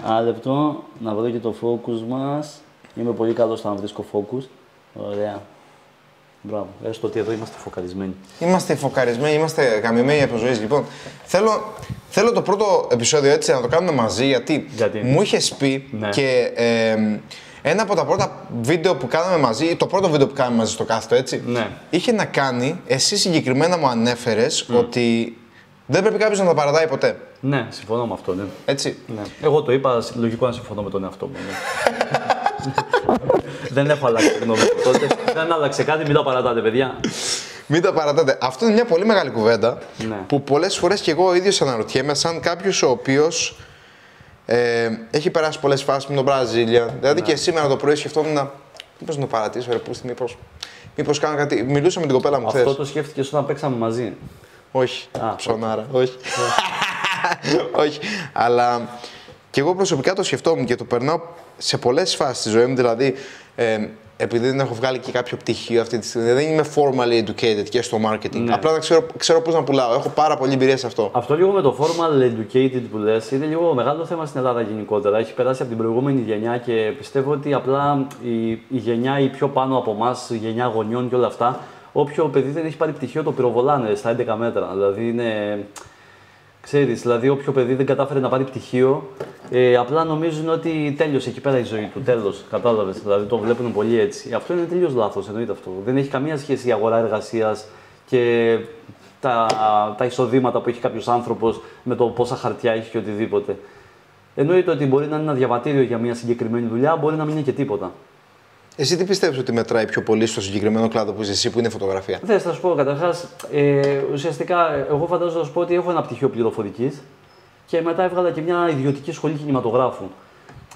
Άλεπτο, να βρω και το focus μας. Είμαι πολύ καλός στο να βρίσκω focus. Ωραία. Μπράβο. Έστω ότι εδώ είμαστε φοκαρισμένοι. Είμαστε φοκαρισμένοι, είμαστε γαμημένοι από ζωή. Λοιπόν, θέλω το πρώτο επεισόδιο έτσι να το κάνουμε μαζί, γιατί μου είχες πει και ένα από τα πρώτα βίντεο που κάναμε μαζί, το πρώτο βίντεο που κάναμε μαζί στο κάθετο, έτσι, είχε να κάνει, εσύ συγκεκριμένα μου ανέφερες ότι δεν πρέπει κάποιος να τα παρατάει ποτέ. Ναι, συμφωνώ με αυτό, ναι. Έτσι. Ναι. Εγώ το είπα, λογικό να συμφωνώ με τον εαυτό μου. Ναι. Δεν έχω αλλάξει γνώμη τότε. Δεν άλλαξε κάτι, μην τα παρατάτε, παιδιά. Μην τα παρατάτε. Αυτό είναι μια πολύ μεγάλη κουβέντα που πολλές φορές και εγώ ο ίδιος αναρωτιέμαι, σαν κάποιος ο οποίος έχει περάσει πολλές φάσεις με τον Brazilian. Δηλαδή και σήμερα το πρωί σκεφτόμουν μήπως να το παρατήσω, ρε πούστη, μήπως κάνω κάτι. Μιλούσα με την κοπέλα μου χθες. Αυτό το σκέφτηκες όταν παίξαμε μαζί. Όχι, ψωνάρα, όχι. Όχι, αλλά και εγώ προσωπικά το σκεφτόμουν και το περνάω σε πολλές φάσεις της ζωής μου, δηλαδή επειδή δεν έχω βγάλει και κάποιο πτυχίο αυτή τη στιγμή, δεν είμαι formally educated και στο marketing. Ναι. Απλά δεν ξέρω πώς να πουλάω. Έχω πάρα πολλή εμπειρία σε αυτό. Αυτό λίγο με το formal educated που λες είναι λίγο μεγάλο θέμα στην Ελλάδα γενικότερα. Έχει περάσει από την προηγούμενη γενιά και πιστεύω ότι απλά η γενιά, η πιο πάνω από εμάς, η γενιά γονιών και όλα αυτά, όποιο παιδί δεν έχει πάρει πτυχίο το πυροβολάνε στα 11 μέτρα. Δηλαδή είναι. Ξέρεις, δηλαδή όποιο παιδί δεν κατάφερε να πάρει πτυχίο, απλά νομίζουν ότι τέλειωσε εκεί πέρα η ζωή του. Τέλος, κατάλαβες. Δηλαδή το βλέπουν πολύ έτσι. Αυτό είναι τελείως λάθος, εννοείται αυτό. Δεν έχει καμία σχέση η αγορά εργασίας και τα εισοδήματα που έχει κάποιος άνθρωπος με το πόσα χαρτιά έχει και οτιδήποτε. Εννοείται ότι μπορεί να είναι ένα διαβατήριο για μια συγκεκριμένη δουλειά, μπορεί να μην είναι και τίποτα. Εσύ τι πιστεύεις ότι μετράει πιο πολύ στο συγκεκριμένο κλάδο που είσαι εσύ, που είναι φωτογραφία? Θα σου πω καταρχάς, ουσιαστικά εγώ φαντάζομαι να σου πω ότι έχω ένα πτυχίο πληροφορικής και μετά έβγαλα και μια ιδιωτική σχολή κινηματογράφου.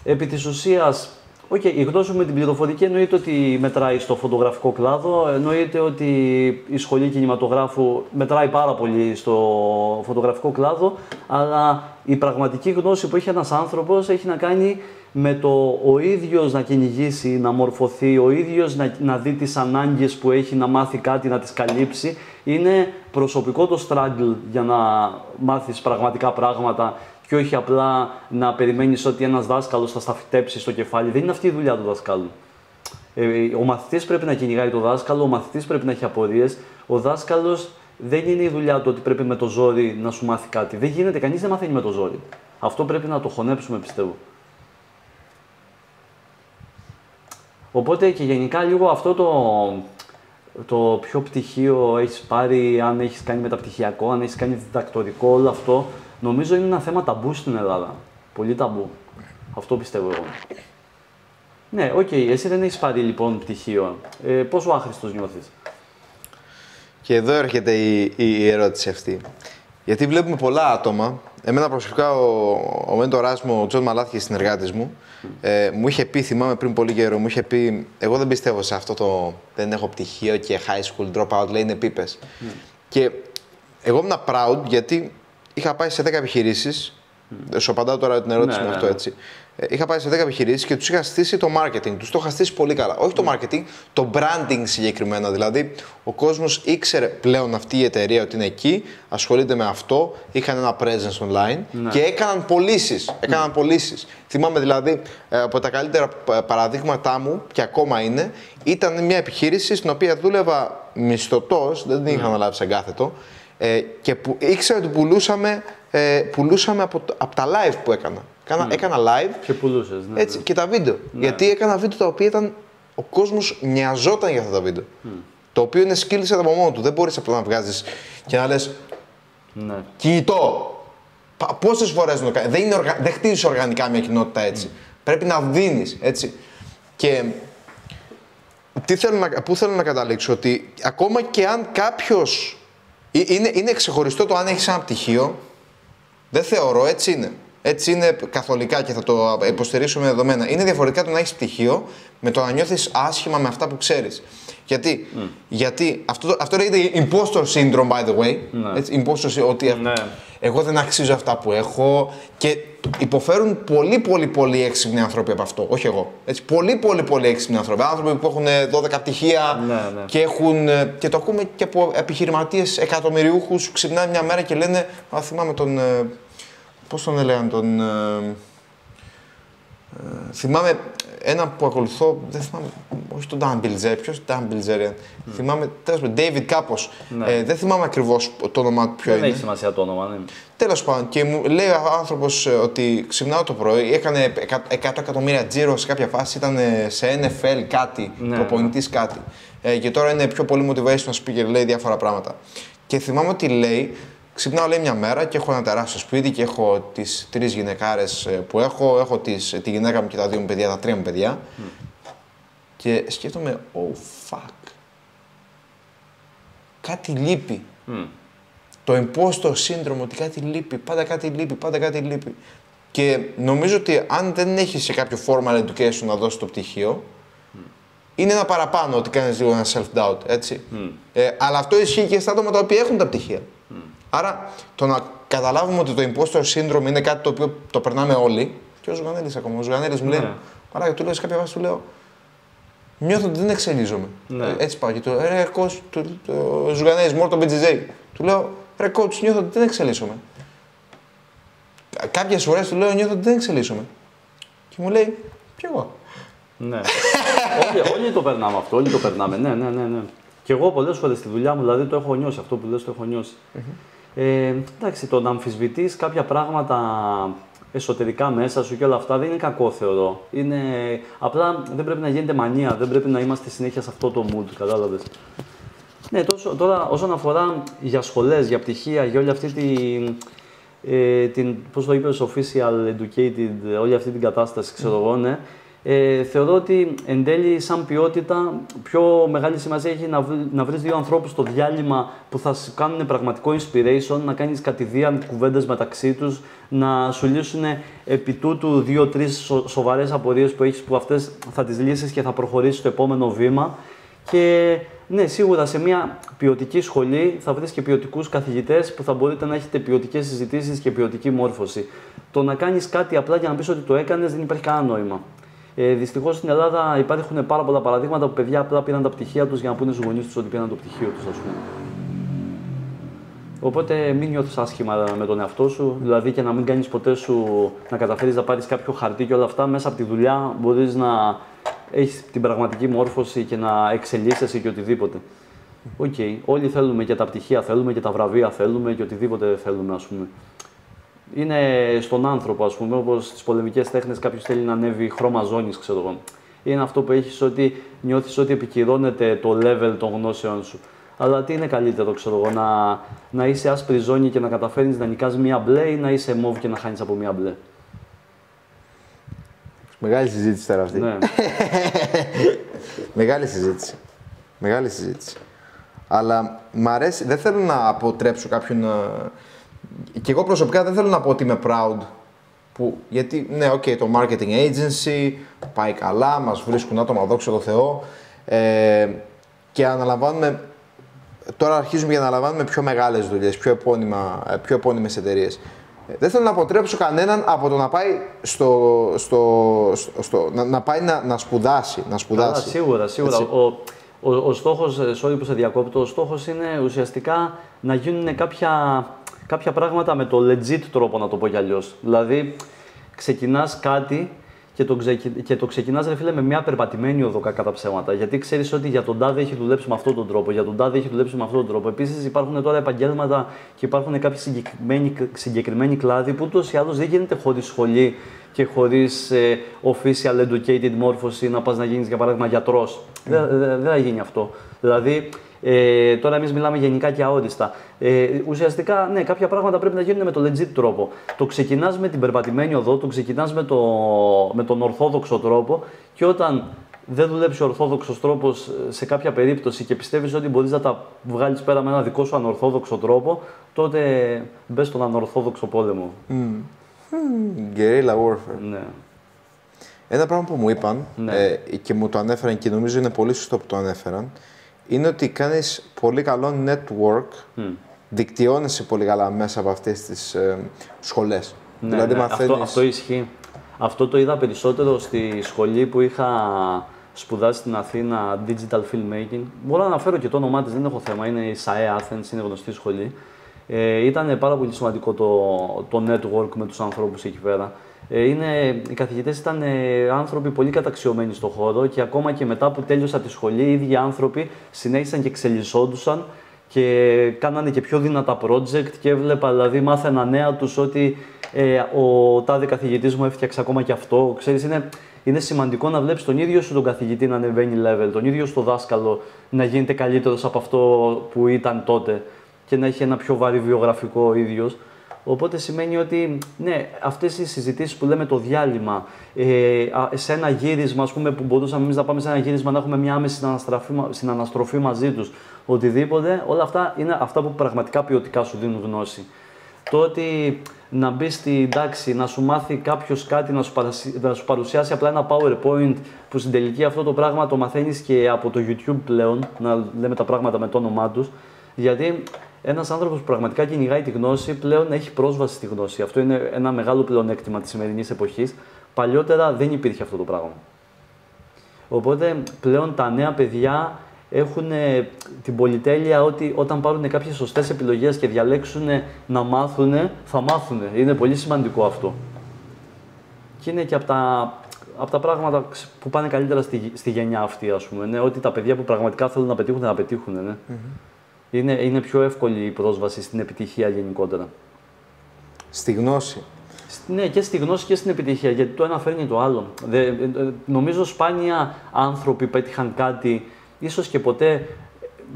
Επί της ουσίας, η γνώση μου με την πληροφορική εννοείται ότι μετράει στο φωτογραφικό κλάδο, εννοείται ότι η σχολή κινηματογράφου μετράει πάρα πολύ στο φωτογραφικό κλάδο, αλλά η πραγματική γνώση που έχει ένας άνθρωπος έχει να κάνει με το ο ίδιος να κυνηγήσει, να μορφωθεί, ο ίδιος να δει τις ανάγκες που έχει, να μάθει κάτι, να τις καλύψει. Είναι προσωπικό το struggle για να μάθεις πραγματικά πράγματα και όχι απλά να περιμένεις ότι ένας δάσκαλος θα στα φυτέψει στο κεφάλι. Δεν είναι αυτή η δουλειά του δασκάλου. Ο μαθητής πρέπει να κυνηγάει το δάσκαλο, ο μαθητής πρέπει να έχει απορίες. Ο δάσκαλος δεν είναι η δουλειά του ότι πρέπει με το ζόρι να σου μάθει κάτι. Δεν γίνεται, κανείς δεν μαθαίνει με το ζόρι. Αυτό πρέπει να το χωνέψουμε, πιστεύω. Οπότε και γενικά λίγο αυτό το ποιο πτυχίο έχεις πάρει, αν έχεις κάνει μεταπτυχιακό, αν έχεις κάνει διδακτορικό, όλο αυτό, νομίζω είναι ένα θέμα ταμπού στην Ελλάδα. Πολύ ταμπού. Αυτό πιστεύω εγώ. Ναι, εσύ δεν έχεις πάρει λοιπόν πτυχίο. Πόσο άχρηστος νιώθεις? Και εδώ έρχεται η ερώτηση αυτή. Γιατί βλέπουμε πολλά άτομα. Εμένα προσωπικά ο μέντορας μου, ο Τζον Μαλάθη, συνεργάτης μου, μου είχε πει, θυμάμαι πριν πολύ καιρό, μου είχε πει: εγώ δεν πιστεύω σε αυτό το δεν έχω πτυχίο και high school dropout, λέει είναι πίπες. Και εγώ ήμουν proud γιατί είχα πάει σε 10 επιχειρήσεις. Σου απαντάω τώρα την ερώτηση με αυτό έτσι. Είχα πάει σε 10 επιχειρήσεις και τους είχα στήσει το marketing. Τους το είχα στήσει πολύ καλά. Όχι το marketing, το branding συγκεκριμένα. Δηλαδή, ο κόσμος ήξερε πλέον αυτή η εταιρεία ότι είναι εκεί, ασχολείται με αυτό, είχαν ένα presence online και έκαναν πωλήσεις. Θυμάμαι δηλαδή από τα καλύτερα παραδείγματά μου, και ακόμα είναι, ήταν μια επιχείρηση στην οποία δούλευα μισθωτός, δεν την είχα αναλάβει σαν κάθετο, και που ήξερα ότι πουλούσαμε από τα live που έκανα. Έκανα live και πουλούσες, έτσι, και τα βίντεο. Γιατί έκανα βίντεο τα οποία ήταν. Ο κόσμος νοιαζόταν για αυτά τα βίντεο. Το οποίο είναι skill set από μόνο του. Δεν μπορείς απλά να βγάζεις και να λες. Κινητό. Πόσες φορές να το κάνεις? Δεν χτίζεις οργανικά μια κοινότητα έτσι. Πρέπει να δίνεις έτσι. Και πού θέλω να καταλήξω? Ότι ακόμα και αν κάποιος. Είναι ξεχωριστό το αν έχεις ένα πτυχίο. Δεν θεωρώ, έτσι είναι. Έτσι είναι καθολικά και θα το υποστηρίσω με δεδομένα. Είναι διαφορετικά το να έχεις πτυχίο με το να νιώθεις άσχημα με αυτά που ξέρεις. Γιατί αυτό λέγεται impostor syndrome, by the way. Έτσι, impostor, ότι εγώ δεν αξίζω αυτά που έχω. Και υποφέρουν πολύ έξυπνοι άνθρωποι από αυτό. Όχι εγώ. Έτσι, πολύ έξυπνοι άνθρωποι. Άνθρωποι που έχουν 12 πτυχία και το ακούμε και από επιχειρηματίες εκατομμυριούχους που ξυπνάνε μια μέρα και λένε: θυμάμαι τον. Πώς τον έλεγαν τον. Θυμάμαι ένα που ακολουθώ, δεν θυμάμαι, όχι τον Dan Bilzerian, ποιος Dan Bilzerian. Θυμάμαι, τέλος πάντων, David κάπως. Ναι. Δεν θυμάμαι ακριβώς το όνομά του ποιο Δεν είναι. έχει σημασία το όνομα, ναι. Τέλος πάντων, και μου λέει ο άνθρωπος ότι ξυπνάω το πρωί, έκανε 100 εκατομμύρια τζίρο σε κάποια φάση, ήταν σε NFL κάτι, Ναι, προπονητής κάτι. Και τώρα είναι πιο πολύ motivational speaker, λέει διάφορα πράγματα. Και θυμάμαι ότι λέει, ξυπνάω λέει μια μέρα και έχω ένα τεράστιο σπίτι και έχω τις 3 γυναικάρες που έχω τη γυναίκα μου και τα 2 μου παιδιά, τα 3 μου παιδιά. Και σκέφτομαι, oh fuck, κάτι λείπει. Το impostor syndrome, ότι κάτι λείπει, πάντα κάτι λείπει, πάντα κάτι λείπει. Και νομίζω ότι αν δεν έχεις σε κάποιο formal education να δώσεις το πτυχίο, είναι ένα παραπάνω ότι κάνεις λίγο ένα self-doubt, έτσι. Αλλά αυτό ισχύει και στα άτομα τα οποία έχουν τα πτυχία. Άρα, το να καταλάβουμε ότι το impostor syndrome είναι κάτι το οποίο το περνάμε όλοι, και ο Ζουγανέλης ακόμα. Ο Ζουγανέλης μου λέει, παρά, του λέω σε κάποια βάση, του λέω, νιώθω ότι δεν εξελίζομαι. Έτσι πάω και του λέω, ρε coach, ο Ζουγανέλης, μόνο το BJJ. Του λέω, ρε coach, νιώθω ότι δεν εξελίσσομαι. Κάποιες φορές του λέω, νιώθω ότι δεν εξελίσσομαι. Και μου λέει, κι εγώ. Ναι. όλοι το περνάμε αυτό, όλοι το περνάμε. Ναι. Και εγώ πολλές φορές στη δουλειά μου, δηλαδή το έχω νιώσει, αυτό που λες το έχω νιώσει. Εντάξει, το να αμφισβητείς κάποια πράγματα εσωτερικά μέσα σου και όλα αυτά δεν είναι κακό, θεωρώ. Απλά δεν πρέπει να γίνεται μανία, δεν πρέπει να είμαστε συνέχεια σε αυτό το mood, κατάλαβες. Ναι, τώρα όσον αφορά για σχολές, για πτυχία, για όλη αυτή την πώς το είπες, official educated, όλη αυτή την κατάσταση, ξέρω εγώ, ναι. Θεωρώ ότι εν τέλει, σαν ποιότητα, πιο μεγάλη σημασία έχει να βρεις 2 ανθρώπους στο διάλειμμα που θα σου κάνουν πραγματικό inspiration, να κάνεις κατηδίαν κουβέντες μεταξύ τους, να σου λύσουν επί τούτου 2-3 σοβαρές απορίες που έχεις, που αυτές θα τις λύσεις και θα προχωρήσεις στο επόμενο βήμα. Και ναι, σίγουρα σε μια ποιοτική σχολή θα βρεις και ποιοτικούς καθηγητές που θα μπορείτε να έχετε ποιοτικές συζητήσεις και ποιοτική μόρφωση. Το να κάνεις κάτι απλά για να πεις ότι το έκανες δεν υπάρχει κανένα νόημα. Δυστυχώς στην Ελλάδα υπάρχουν πάρα πολλά παραδείγματα που παιδιά απλά πήραν τα πτυχία τους για να πούνε στους γονείς τους ότι πήραν το πτυχίο τους, ας πούμε. Οπότε μην νιώθεις άσχημα με τον εαυτό σου, δηλαδή και να μην κάνεις ποτέ σου να καταφέρεις να πάρεις κάποιο χαρτί και όλα αυτά. Μέσα από τη δουλειά μπορείς να έχεις την πραγματική μόρφωση και να εξελίσσεσαι και οτιδήποτε. Όλοι θέλουμε και τα πτυχία, θέλουμε και τα βραβεία, θέλουμε και οτιδήποτε θέλουμε, ας πούμε. Είναι στον άνθρωπο, ας πούμε, όπως στις πολεμικές τέχνες κάποιος θέλει να ανέβει χρώμα ζώνης, ξέρω εγώ. Είναι αυτό που έχεις, ότι νιώθεις ότι επικυρώνεται το level των γνώσεων σου. Αλλά τι είναι καλύτερο, ξέρω εγώ, να είσαι άσπρη ζώνη και να καταφέρνεις να νικάς μία μπλε ή να είσαι μοβ και να χάνεις από μία μπλε. Μεγάλη συζήτηση τώρα αυτή. Ναι. Μεγάλη συζήτηση. Μεγάλη συζήτηση. Αλλά μ' αρέσει, δεν θέλω να αποτρέψω κάποιον να... Και εγώ προσωπικά δεν θέλω να πω ότι είμαι proud. Γιατί, ναι, το marketing agency πάει καλά, μας βρίσκουν άτομα, δόξα τω Θεώ. Και αναλαμβάνουμε, τώρα αρχίζουμε και αναλαμβάνουμε πιο μεγάλες δουλειές, πιο επώνυμες εταιρείες. Δεν θέλω να αποτρέψω κανέναν από το να πάει να πάει να σπουδάσει. Σίγουρα. Ο στόχος, sorry που σε διακόπτω, ο στόχος είναι ουσιαστικά να γίνουν κάποια πράγματα με το legit τρόπο, να το πω κι αλλιώς. Δηλαδή, ξεκινάς κάτι και το ξεκινάς, ρε φίλε, με μια περπατημένη οδό, κατά ψέματα. Γιατί ξέρεις ότι για τον τάδε έχει δουλέψει με αυτόν τον τρόπο, για τον τάδε έχει δουλέψει με αυτόν τον τρόπο. Επίσης, υπάρχουν τώρα επαγγέλματα και υπάρχουν κάποιοι συγκεκριμένοι κλάδοι που ούτως ή άλλως δεν γίνεται χωρίς σχολή και χωρίς official educated μόρφωση να πας να γίνεις, για παράδειγμα, γιατρός. Δεν θα γίνει αυτό. Δηλαδή, τώρα εμείς μιλάμε γενικά και αόριστα. Ουσιαστικά, ναι, κάποια πράγματα πρέπει να γίνουν με το legit τρόπο. Το ξεκινάς με την περπατημένη οδό, το ξεκινάς με τον ορθόδοξο τρόπο και όταν δεν δουλέψει ο ορθόδοξος τρόπος σε κάποια περίπτωση και πιστεύεις ότι μπορείς να τα βγάλεις πέρα με ένα δικό σου ανορθόδοξο τρόπο, τότε μπες στον ανορθόδοξο πόλεμο. Guerrilla warfare. Ναι. Ένα πράγμα που μου είπαν και μου το ανέφεραν και νομίζω είναι πολύ σωστό που το ανέφεραν, είναι ότι κάνεις πολύ καλό network, δικτυώνεσαι πολύ καλά μέσα από αυτές τις σχολές. Ναι, δηλαδή, μαθαίνεις... αυτό ισχύει. Αυτό το είδα περισσότερο στη σχολή που είχα σπουδάσει στην Αθήνα, Digital Filmmaking. Μπορώ να αναφέρω και το όνομά της, δεν έχω θέμα, είναι η SAE Athens, είναι γνωστή σχολή. Ήταν πάρα πολύ σημαντικό το network με τους ανθρώπους εκεί πέρα. Οι καθηγητές ήταν άνθρωποι πολύ καταξιωμένοι στον χώρο και ακόμα και μετά που τέλειωσα τη σχολή, οι ίδιοι άνθρωποι συνέχισαν και εξελισσόντουσαν και κάνανε και πιο δυνατά project και έβλεπα, δηλαδή μάθαινα νέα τους ότι ο τάδε καθηγητής μου έφτιαξε ακόμα και αυτό. Ξέρεις, είναι σημαντικό να βλέπεις τον ίδιο σου τον καθηγητή να ανεβαίνει level, τον ίδιο στο δάσκαλο να γίνεται καλύτερος από αυτό που ήταν τότε και να έχει ένα πιο βαρύ βιογραφικό ο ίδιος. Οπότε σημαίνει ότι, ναι, αυτές οι συζητήσεις που λέμε το διάλειμμα, σε ένα γύρισμα, ας πούμε, που μπορούσαμε εμείς να πάμε σε ένα γύρισμα να έχουμε μια άμεση συναναστροφή μαζί τους, οτιδήποτε, όλα αυτά είναι αυτά που πραγματικά ποιοτικά σου δίνουν γνώση. Το ότι να μπει στην τάξη, να σου μάθει κάποιος κάτι, να σου παρουσιάσει απλά ένα PowerPoint, που στην τελική αυτό το πράγμα το μαθαίνεις και από το YouTube πλέον, να λέμε τα πράγματα με το όνομά τους, γιατί ένας άνθρωπος που πραγματικά κυνηγάει τη γνώση πλέον έχει πρόσβαση στη γνώση. Αυτό είναι ένα μεγάλο πλεονέκτημα της σημερινής εποχής. Παλιότερα δεν υπήρχε αυτό το πράγμα. Οπότε πλέον τα νέα παιδιά έχουν την πολυτέλεια ότι όταν πάρουν κάποιες σωστές επιλογές και διαλέξουν να μάθουν, θα μάθουν. Είναι πολύ σημαντικό αυτό. Και είναι και από τα πράγματα που πάνε καλύτερα στη γενιά αυτή, ας πούμε. Ναι, ότι τα παιδιά που πραγματικά θέλουν να πετύχουν, να πετύχουν. Ναι. Είναι πιο εύκολη η πρόσβαση στην επιτυχία γενικότερα. Στη γνώση. Ναι, και στη γνώση και στην επιτυχία, γιατί το ένα φέρνει το άλλο. Νομίζω σπάνια άνθρωποι πέτυχαν κάτι, ίσως και ποτέ,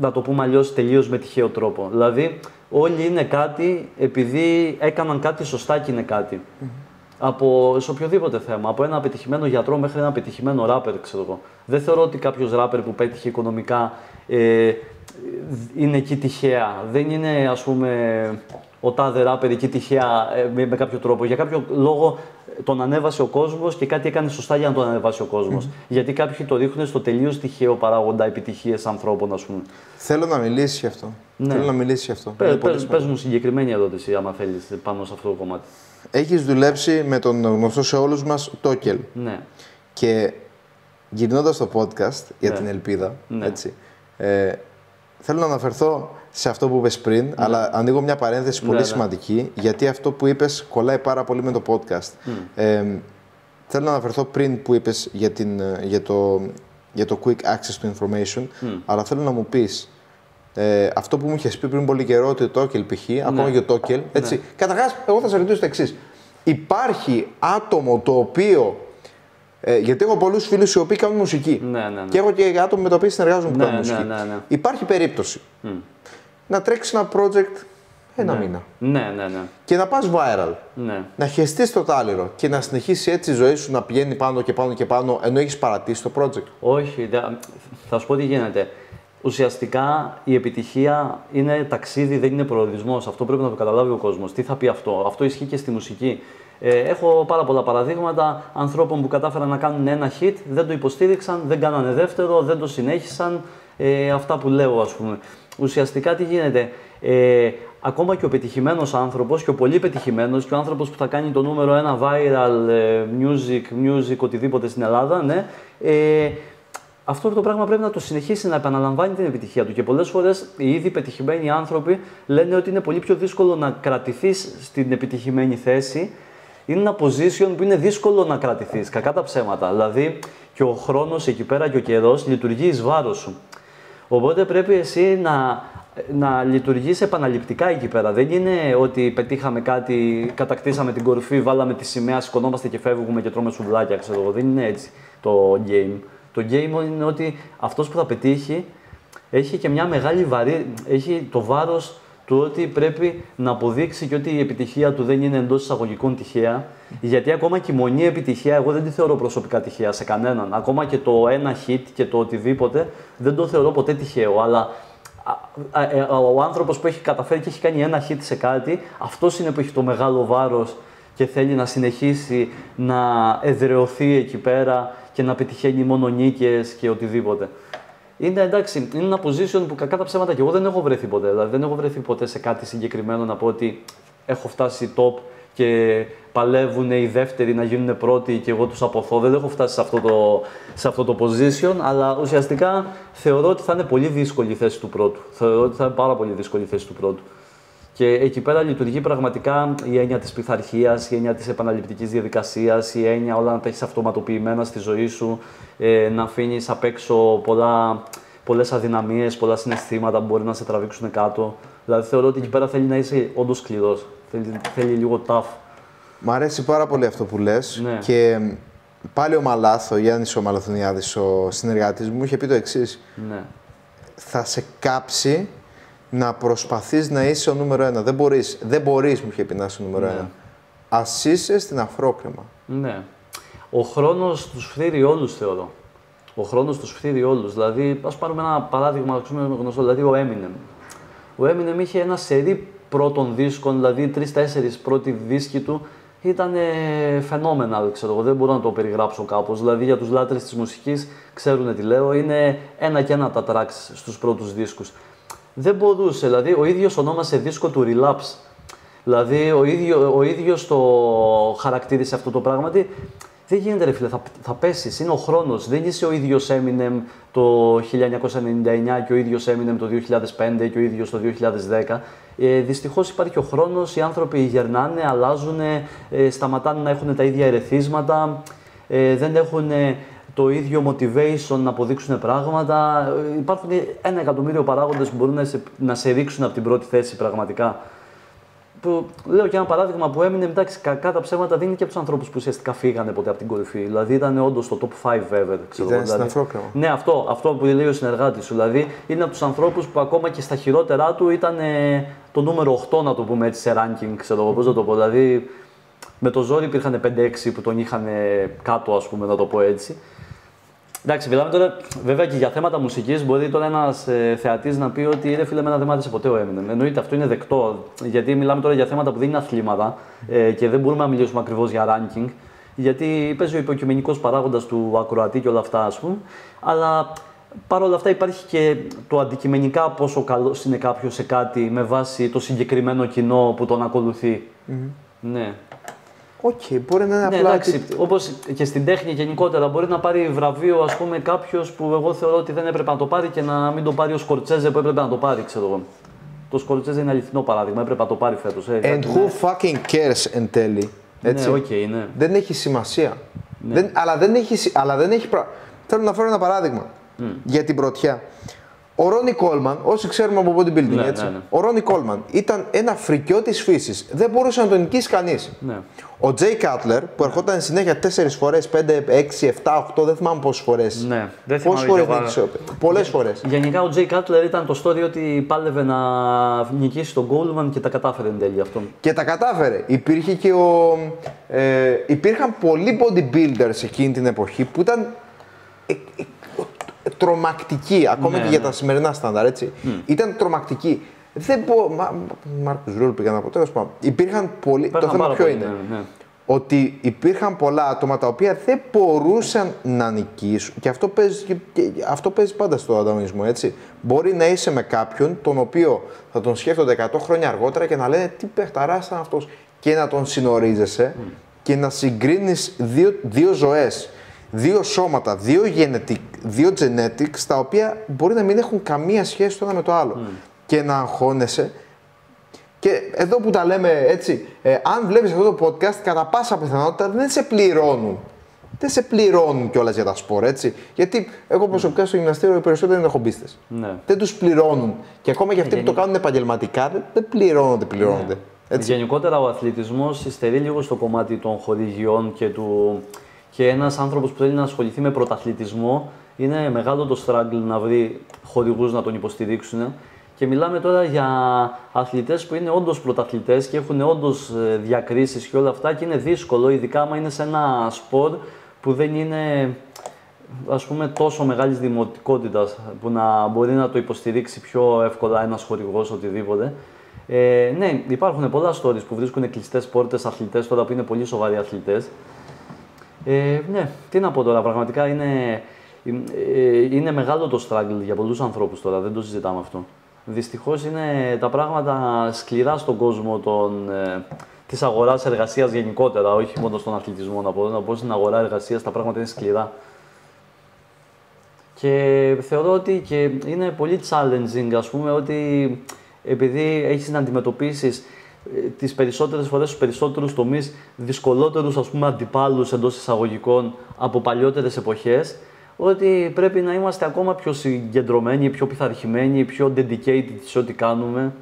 να το πούμε αλλιώς, τελείως με τυχαίο τρόπο. Δηλαδή, όλοι είναι κάτι επειδή έκαναν κάτι σωστά και είναι κάτι. Σε οποιοδήποτε θέμα. Από ένα πετυχημένο γιατρό μέχρι ένα πετυχημένο ράπερ, ξέρω εγώ. Δεν θεωρώ ότι κάποιος ράπερ που πέτυχε οικονομικά είναι εκεί τυχαία. Δεν είναι, ας πούμε, ο τάδε ράπερ εκεί τυχαία με κάποιο τρόπο. Για κάποιο λόγο τον ανέβασε ο κόσμος και κάτι έκανε σωστά για να τον ανεβάσει ο κόσμος. Γιατί κάποιοι το ρίχνουν στο τελείως τυχαίο παράγοντα επιτυχίες ανθρώπων, ας πούμε. Θέλω να μιλήσεις γι' αυτό. Ναι. Θέλω να μιλήσεις γι' αυτό. Πες μου συγκεκριμένη ερώτηση, άμα θέλεις, πάνω σε αυτό το κομμάτι. Έχεις δουλέψει με τον γνωστό σε όλους μας Τόκελ. Ναι. Και γυρνώντας το podcast για την ελπίδα, έτσι, θέλω να αναφερθώ σε αυτό που είπες πριν, αλλά ανοίγω μια παρένθεση πολύ σημαντική, γιατί αυτό που είπες κολλάει πάρα πολύ με το podcast. Θέλω να αναφερθώ πριν που είπες για το quick access to information, αλλά θέλω να μου πεις αυτό που μου είχες πει πριν πολύ καιρό, ότι το Τόκελ π.χ., ακόμα και το Τόκελ, έτσι. Καταρχάς, εγώ θα σε ρωτήσω το εξής. Υπάρχει άτομο το οποίο. Γιατί έχω πολλούς φίλους οι οποίοι κάνουν μουσική. Και έχω και άτομα με τα οποία συνεργάζομαι που κάνουν μουσική. Υπάρχει περίπτωση να τρέξει ένα project ένα μήνα. Και να πας viral. Να χεστείς το τάλιρο και να συνεχίσει έτσι η ζωή σου να πηγαίνει πάνω και πάνω και πάνω, ενώ έχεις παρατήσει το project. Όχι, θα σου πω τι γίνεται. Ουσιαστικά η επιτυχία είναι ταξίδι, δεν είναι προορισμός. Αυτό πρέπει να το καταλάβει ο κόσμος. Τι θα πει αυτό? Αυτό ισχύει και στη μουσική. Έχω πάρα πολλά παραδείγματα ανθρώπων που κατάφεραν να κάνουν ένα hit, δεν το υποστήριξαν, δεν κάνανε δεύτερο, δεν το συνέχισαν. Αυτά που λέω, ας πούμε. Ουσιαστικά τι γίνεται? Ακόμα και ο πετυχημένος άνθρωπος και ο πολύ πετυχημένος και ο άνθρωπος που θα κάνει το νούμερο ένα viral music, οτιδήποτε στην Ελλάδα, ναι, αυτό το πράγμα πρέπει να το συνεχίσει να επαναλαμβάνει την επιτυχία του. Και πολλές φορές οι ήδη πετυχημένοι άνθρωποι λένε ότι είναι πολύ πιο δύσκολο να κρατηθείς στην επιτυχημένη θέση. Είναι ένα position που είναι δύσκολο να κρατηθείς, κακά τα ψέματα. Δηλαδή και ο χρόνος εκεί πέρα και ο καιρός λειτουργεί εις βάρος σου. Οπότε πρέπει εσύ να λειτουργείς επαναληπτικά εκεί πέρα. Δεν είναι ότι πετύχαμε κάτι, κατακτήσαμε την κορυφή, βάλαμε τη σημαία, σηκωνόμαστε και φεύγουμε και τρώμε σουβλάκια, ξέρω εγώ. Δεν είναι έτσι το game. Το game είναι ότι αυτός που θα πετύχει έχει και μια μεγάλη έχει το βάρος του ότι πρέπει να αποδείξει και ότι η επιτυχία του δεν είναι εντός εισαγωγικών τυχαία. Γιατί ακόμα και η μονή επιτυχία, εγώ δεν τη θεωρώ προσωπικά τυχαία σε κανέναν. Ακόμα και το ένα hit και το οτιδήποτε δεν το θεωρώ ποτέ τυχαίο. Αλλά ο άνθρωπος που έχει καταφέρει και έχει κάνει ένα hit σε κάτι, αυτός είναι που έχει το μεγάλο βάρος και θέλει να συνεχίσει να εδραιωθεί εκεί πέρα και να πετυχαίνει μόνο νίκες και οτιδήποτε. Είναι εντάξει, είναι ένα position που κακά τα ψέματα και εγώ δεν έχω βρεθεί ποτέ. Δηλαδή δεν έχω βρεθεί ποτέ σε κάτι συγκεκριμένο να πω ότι έχω φτάσει top και παλεύουν οι δεύτεροι να γίνουν πρώτοι και εγώ τους αποθώ. Δεν έχω φτάσει σε αυτό το position, αλλά ουσιαστικά θεωρώ ότι θα είναι πολύ δύσκολη η θέση του πρώτου. Θεωρώ ότι θα είναι πάρα πολύ δύσκολη η θέση του πρώτου. Και εκεί πέρα λειτουργεί πραγματικά η έννοια της πειθαρχίας, η έννοια της επαναληπτικής διαδικασίας, η έννοια όλα να τα έχεις αυτοματοποιημένα στη ζωή σου, να αφήνεις απ' έξω πολλές αδυναμίες, πολλά συναισθήματα που μπορεί να σε τραβήξουν κάτω. Δηλαδή θεωρώ ότι εκεί πέρα θέλει να είσαι όντως σκληρός, θέλει λίγο tough. Μ' αρέσει πάρα πολύ αυτό που λες. Ναι. Και πάλι ο Μαλάθ, ο Γιάννης ο Μαλαθωνιάδης, ο συνεργάτης μου, είχε πει το εξής. Ναι. Θα σε κάψει να προσπαθείς να είσαι ο νούμερο 1. Δεν μπορείς, μου είχε πει, να είσαι ο νούμερο 1. Ας είσαι στην αφρόκρεμα. Ναι. Ο χρόνος τους φθείρει όλους, θεωρώ. Ο χρόνος τους φθείρει όλους. Δηλαδή, ας πάρουμε ένα παράδειγμα γνωστό, δηλαδή ο Eminem. Ο Eminem είχε ένα σερί πρώτων δίσκων, δηλαδή 3-4 πρώτοι δίσκοι του ήταν phenomenal, ξέρω εγώ, δεν μπορώ να το περιγράψω κάπως. Δηλαδή για τους λάτρες της μουσικής ξέρουν τι λέω, είναι ένα και ένα τα tracks στους πρώτους δίσκους. Δεν μπορούσε, δηλαδή ο ίδιος ονόμασε δίσκο του Relapse. Δηλαδή ο ίδιος το χαρακτήρισε αυτό το πράγμα. Δεν γίνεται ρε φίλε, θα πέσεις, είναι ο χρόνος. Δεν είσαι ο ίδιος Eminem το 1999 και ο ίδιος Eminem το 2005 και ο ίδιος το 2010. Δυστυχώς υπάρχει ο χρόνος, οι άνθρωποι γερνάνε, αλλάζουν, σταματάνε να έχουν τα ίδια ερεθίσματα, δεν έχουν το ίδιο motivation να αποδείξουν πράγματα. Υπάρχουν 1.000.000 παράγοντες που μπορούν να σε ρίξουν από την πρώτη θέση πραγματικά. Που, λέω και ένα παράδειγμα που έμεινε, εντάξει, κακά τα ψέματα δίνει και από τους ανθρώπους που ουσιαστικά φύγανε ποτέ από την κορυφή. Δηλαδή ήταν όντως στο top 5 ever. Ήταν στην αφρόκρεμα. Ναι, αυτό που λέει ο συνεργάτης σου. Δηλαδή είναι από τους ανθρώπους που ακόμα και στα χειρότερά του ήταν το νούμερο 8, να το πούμε έτσι, σε ranking. Ξέρω πώς να το πω. Δηλαδή με το ζόρι υπήρχαν 5-6 που τον είχαν κάτω, ας πούμε, να το πω έτσι. Εντάξει, μιλάμε τώρα βέβαια και για θέματα μουσικής. Μπορεί τώρα ένας θεατής να πει ότι ρε φίλε, εμένα δεν μ' άρεσε ποτέ ο Eminem. Εννοείται, αυτό είναι δεκτό. Γιατί μιλάμε τώρα για θέματα που δεν είναι αθλήματα και δεν μπορούμε να μιλήσουμε ακριβώς για ranking. Γιατί παίζει ο υποκειμενικός παράγοντας του ακροατή και όλα αυτά, ας πούμε. Αλλά παρόλα αυτά υπάρχει και το αντικειμενικά πόσο καλός είναι κάποιος σε κάτι με βάση το συγκεκριμένο κοινό που τον ακολουθεί. Ναι. Οκ, μπορεί να είναι απλά. Εντάξει, όπως και στην τέχνη γενικότερα, μπορεί να πάρει βραβείο, ας πούμε, κάποιος που εγώ θεωρώ ότι δεν έπρεπε να το πάρει και να μην το πάρει ο Σκορτσέζε που έπρεπε να το πάρει, ξέρω εγώ. Το Σκορτσέζε είναι αληθινό παράδειγμα, έπρεπε να το πάρει φέτος. And who fucking cares εν τέλει. Έτσι. Ναι, okay, ναι. Δεν έχει σημασία. Ναι. Αλλά δεν έχει. Θέλω να φέρω ένα παράδειγμα για την πρωτιά. Ο Ρόνι Κόλμαν, όσοι ξέρουμε από bodybuilding, έτσι. Ναι. Ο Ρόνι Κόλμαν ήταν ένα φρικιό της φύσης. Δεν μπορούσε να τον νικήσει κανείς. Ναι. Ο Τζέι Κάτλερ, που ερχόταν συνέχεια 4 φορές, 5, 6, 7, 8, δεν θυμάμαι πόσες φορές. Ναι, δεν θυμάμαι. Πόσες φορές νίκησε. Πολλές φορές. Γενικά ο Τζέι Κάτλερ ήταν το story ότι πάλευε να νικήσει τον Κόλμαν και τα κατάφερε εν τέλει αυτόν. Και τα κατάφερε. Υπήρχε και υπήρχαν πολλοί bodybuilders εκείνη την εποχή που ήταν τρομακτική, ακόμα και για τα σημερινά στάνταρ, έτσι. Ήταν τρομακτική. Δεν μπορώ. Μάρκος Ρούλ πήγα να πω, τέλος πάντων. Υπήρχαν πολλοί. Το θέμα ποιο είναι. Ναι. Ότι υπήρχαν πολλά άτομα τα οποία δεν μπορούσαν να νικήσουν. Και αυτό παίζει πάντα στο ανταγωνισμό, έτσι. Μπορεί να είσαι με κάποιον τον οποίο θα τον σκέφτονται 100 χρόνια αργότερα και να λένε τι παιχταράς ήταν αυτός. Και να τον συνορίζεσαι και να συγκρίνεις δύο ζωές. Δύο σώματα, δύο genetics, τα οποία μπορεί να μην έχουν καμία σχέση το ένα με το άλλο. Και να αγχώνεσαι. Και εδώ που τα λέμε έτσι, αν βλέπεις αυτό το podcast, κατά πάσα πιθανότητα δεν σε πληρώνουν. Δεν σε πληρώνουν κιόλας για τα σπορ, έτσι. Γιατί εγώ προσωπικά στο γυμναστήριο οι περισσότεροι είναι χομπίστες. Ναι. Δεν τους πληρώνουν. Και ακόμα και αυτοί που το κάνουν επαγγελματικά δεν πληρώνονται. Ναι. Γενικότερα ο αθλητισμός υστερεί λίγο στο κομμάτι των χορηγιών και ένας άνθρωπος που θέλει να ασχοληθεί με πρωταθλητισμό, είναι μεγάλο το struggle να βρει χορηγούς να τον υποστηρίξουν. Και μιλάμε τώρα για αθλητές που είναι όντως πρωταθλητές και έχουν όντως διακρίσεις και όλα αυτά και είναι δύσκολο, ειδικά άμα είναι σε ένα σπορ που δεν είναι, ας πούμε, τόσο μεγάλης δημοτικότητας που να μπορεί να το υποστηρίξει πιο εύκολα ένας χορηγός, οτιδήποτε. Ναι, υπάρχουν πολλά stories που βρίσκουν κλειστές πόρτες αθλητές τώρα που είναι πολύ σοβαροί αθλητές. Ναι, τι να πω τώρα, πραγματικά είναι μεγάλο το struggle για πολλούς ανθρώπους τώρα, δεν το συζητάμε αυτό. Δυστυχώς είναι τα πράγματα σκληρά στον κόσμο της αγοράς εργασίας γενικότερα, όχι μόνο στον αθλητισμό, να πω στην αγορά εργασίας τα πράγματα είναι σκληρά. Και θεωρώ ότι και είναι πολύ challenging, ας πούμε, ότι επειδή έχεις να αντιμετωπίσεις τις περισσότερες φορές στους περισσότερους τομείς δυσκολότερους ας πούμε αντιπάλους εντός εισαγωγικών από παλιότερες εποχές, ότι πρέπει να είμαστε ακόμα πιο συγκεντρωμένοι, πιο πειθαρχημένοι, πιο dedicated σε ό,τι κάνουμε.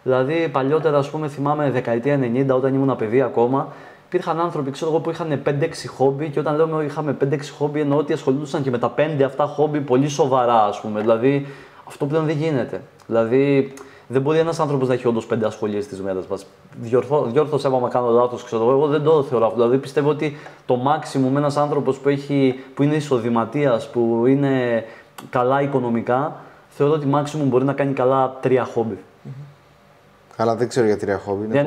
Δηλαδή, παλιότερα, ας πούμε, θυμάμαι δεκαετία 90, όταν ήμουν παιδί ακόμα, υπήρχαν άνθρωποι ξέρω εγώ, που είχαν 5-6 χόμπι και όταν λέμε είχαμε 5-6 χόμπι εννοώ ότι ασχολούνταν και με τα 5 αυτά χόμπι πολύ σοβαρά, ας πούμε. Δηλαδή, αυτό πλέον δεν γίνεται. Δηλαδή, δεν μπορεί ένας άνθρωπος να έχει όντως 5 ασχολίες της μέρας μας. Διόρθωσέ με άμα κάνω λάθος, ξέρω εγώ δεν το θεωρώ αυτό. Δηλαδή, πιστεύω ότι το maximum ένας άνθρωπος που είναι εισοδηματίας, που είναι καλά οικονομικά, θεωρώ ότι maximum μπορεί να κάνει καλά 3 χόμπι. Αλλά δεν ξέρω για 3 χόμπι.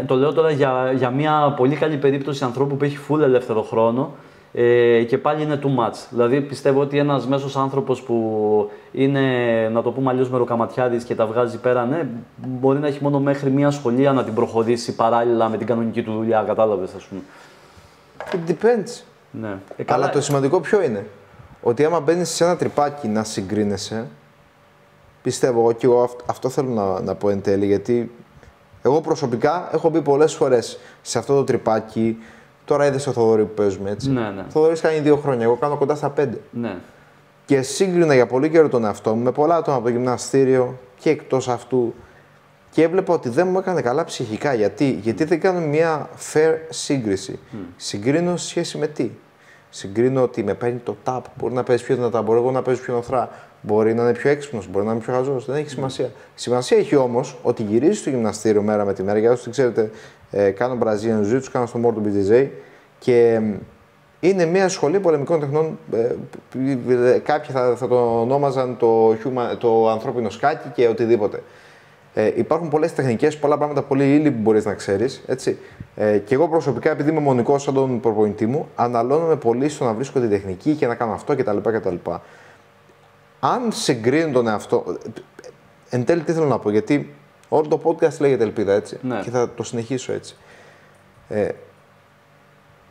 Το λέω τώρα για μια πολύ καλή περίπτωση ανθρώπου που έχει full ελεύθερο χρόνο και πάλι είναι too much. Δηλαδή πιστεύω ότι ένας μέσος άνθρωπος που είναι, να το πούμε αλλιώς, μεροκαματιάρης και τα βγάζει πέρα, ναι, μπορεί να έχει μόνο μέχρι μια σχολεία να την προχωρήσει παράλληλα με την κανονική του δουλειά, κατάλαβες, ας πούμε. It depends. Ναι. Αλλά το σημαντικό ποιο είναι? Ότι άμα μπαίνεις σε ένα τρυπάκι να συγκρίνεσαι, πιστεύω, και εγώ αυτό θέλω να πω εν τέλει, γιατί εγώ προσωπικά έχω μπει πολλές φορές σε αυτό το τρυπάκι. Τώρα είδες το Θοδωρή που παίζουμε, έτσι. Ναι, ναι. Ο Θοδωρής κάνει 2 χρόνια, εγώ κάνω κοντά στα 5. Ναι. Και σύγκρινα για πολύ καιρό τον εαυτό μου με πολλά άτομα από το γυμναστήριο και εκτός αυτού. Και έβλεπα ότι δεν μου έκανε καλά ψυχικά. Γιατί δεν κάνω μια fair σύγκριση. Συγκρίνω σε σχέση με τι? Συγκρίνω ότι με παίρνει το tap. Μπορεί να παίζει πιο δυνατά, μπορεί εγώ να παίζει πιο νοθρά. Μπορεί να είναι πιο έξυπνος, μπορεί να είναι πιο χαζός. Δεν έχει σημασία. Σημασία έχει όμως ότι γυρίζει στο γυμναστήριο μέρα με τη μέρα. Για όσους δεν ξέρετε, κάνω Brazilian Jiu-Jitsu, κάνω στο Mortal BJJ και είναι μια σχολή πολεμικών τεχνών. Κάποιοι θα το ονόμαζαν το ανθρώπινο σκάκι και οτιδήποτε. Υπάρχουν πολλές τεχνικές, πολλά πράγματα, πολλοί ύλη που μπορείς να ξέρεις. Έτσι. Και εγώ προσωπικά, επειδή είμαι μονικός σαν τον προπονητή μου, αναλώνομαι πολύ στο να βρίσκω την τεχνική και να κάνω αυτό κτλ. Αν συγκρίνω τον εαυτό. Εν τέλει, τι θέλω να πω, γιατί όλο το podcast λέγεται Ελπίδα, έτσι. Ναι. Και θα το συνεχίσω έτσι.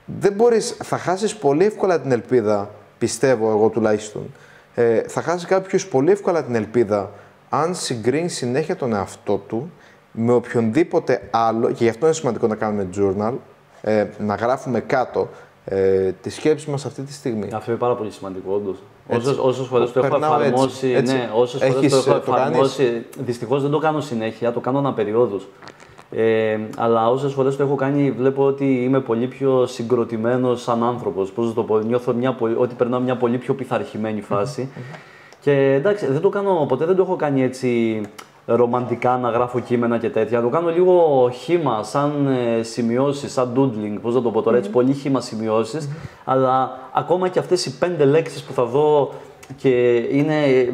Δεν μπορείς, θα χάσεις πολύ εύκολα την ελπίδα, πιστεύω εγώ τουλάχιστον. Θα χάσει κάποιος πολύ εύκολα την ελπίδα αν συγκρίνει συνέχεια τον εαυτό του με οποιονδήποτε άλλο, και γι' αυτό είναι σημαντικό να κάνουμε journal, να γράφουμε κάτω τις σκέψεις μας αυτή τη στιγμή. Αυτό είναι πάρα πολύ σημαντικό, όντως. Όσες φορές το έχω εφαρμόσει, έτσι. Όσες φορές το έχω εφαρμόσει, δυστυχώς δεν το κάνω συνέχεια, το κάνω αναπεριόδους. Αλλά όσες φορές το έχω κάνει, βλέπω ότι είμαι πολύ πιο συγκροτημένος σαν άνθρωπος. Πώς να το πω, νιώθω ότι περνάω μια πολύ πιο πειθαρχημένη φάση. Και εντάξει, δεν το κάνω ποτέ, δεν το έχω κάνει έτσι ρομαντικά να γράφω κείμενα και τέτοια. Το κάνω λίγο χύμα, σαν σημειώσεις, σαν doodling, πώς να το πω τώρα, έτσι, πολύ χύμα σημειώσεις. Αλλά ακόμα και αυτές οι 5 λέξεις που θα δω και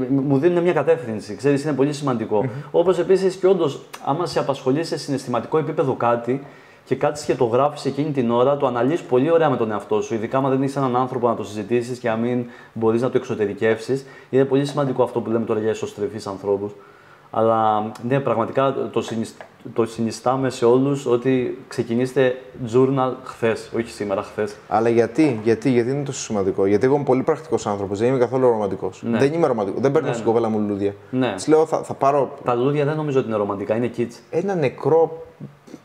μου δίνουν μια κατεύθυνση, ξέρεις, είναι πολύ σημαντικό. Όπως επίσης και όντως, άμα σε απασχολεί σε συναισθηματικό επίπεδο κάτι και κάτσεις και το γράφεις εκείνη την ώρα, το αναλύεις πολύ ωραία με τον εαυτό σου. Ειδικά άμα δεν έχεις έναν άνθρωπο να το συζητήσεις και να μην μπορείς να το εξωτερικεύσεις. Είναι πολύ σημαντικό αυτό που λέμε τώρα για εσωστρεφείς ανθρώπους. Αλλά ναι, πραγματικά το συνιστάμε σε όλους ότι ξεκινήστε journal χθες, όχι σήμερα, χθες. Αλλά γιατί είναι τόσο σημαντικό? Γιατί εγώ είμαι πολύ πρακτικός άνθρωπος, δεν είμαι καθόλου ρομαντικός. Ναι. Δεν είμαι ρομαντικός, δεν παίρνω στην κοπέλα μου λουλούδια. Ναι. Της λέω θα πάρω. Τα λουλούδια δεν νομίζω ότι είναι ρομαντικά, είναι kids. Ένα νεκρό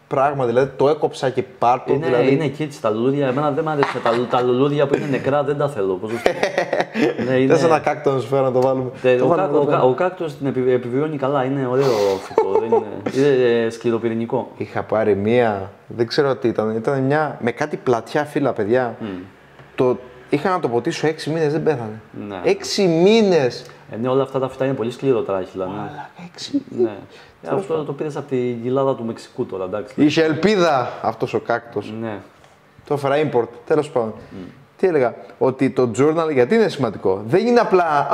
πράγμα, δηλαδή το έκοψα και πάρτο. Είναι kids τα λουλούδια. Εμένα δεν μου αρέσει. Τα λουλούδια που είναι νεκρά δεν τα θέλω. Θες ένα κάκτο να σου φέρω να το βάλουμε? Ο κάκτος την επιβιώνει καλά, είναι ωραίο φυτό. Είναι σκληροπυρηνικό. Είχα πάρει μία, δεν ξέρω τι ήταν. Ήταν μια με κάτι πλατιά φύλλα, παιδιά. Είχα να το ποτίσω 6 μήνες, δεν πέθανε. 6 μήνες! Ναι, όλα αυτά τα φυτά είναι πολύ σκληροτράχυλα. Ναι. 6 μήνες. Αυτό το πήρες από την κοιλάδα του Μεξικού τώρα, εντάξει. Είχε ελπίδα αυτός ο κάκτος. Ναι. Το έφερα import, τέλος πάντων. Τι έλεγα, ότι το journal γιατί είναι σημαντικό? Δεν είναι απλά,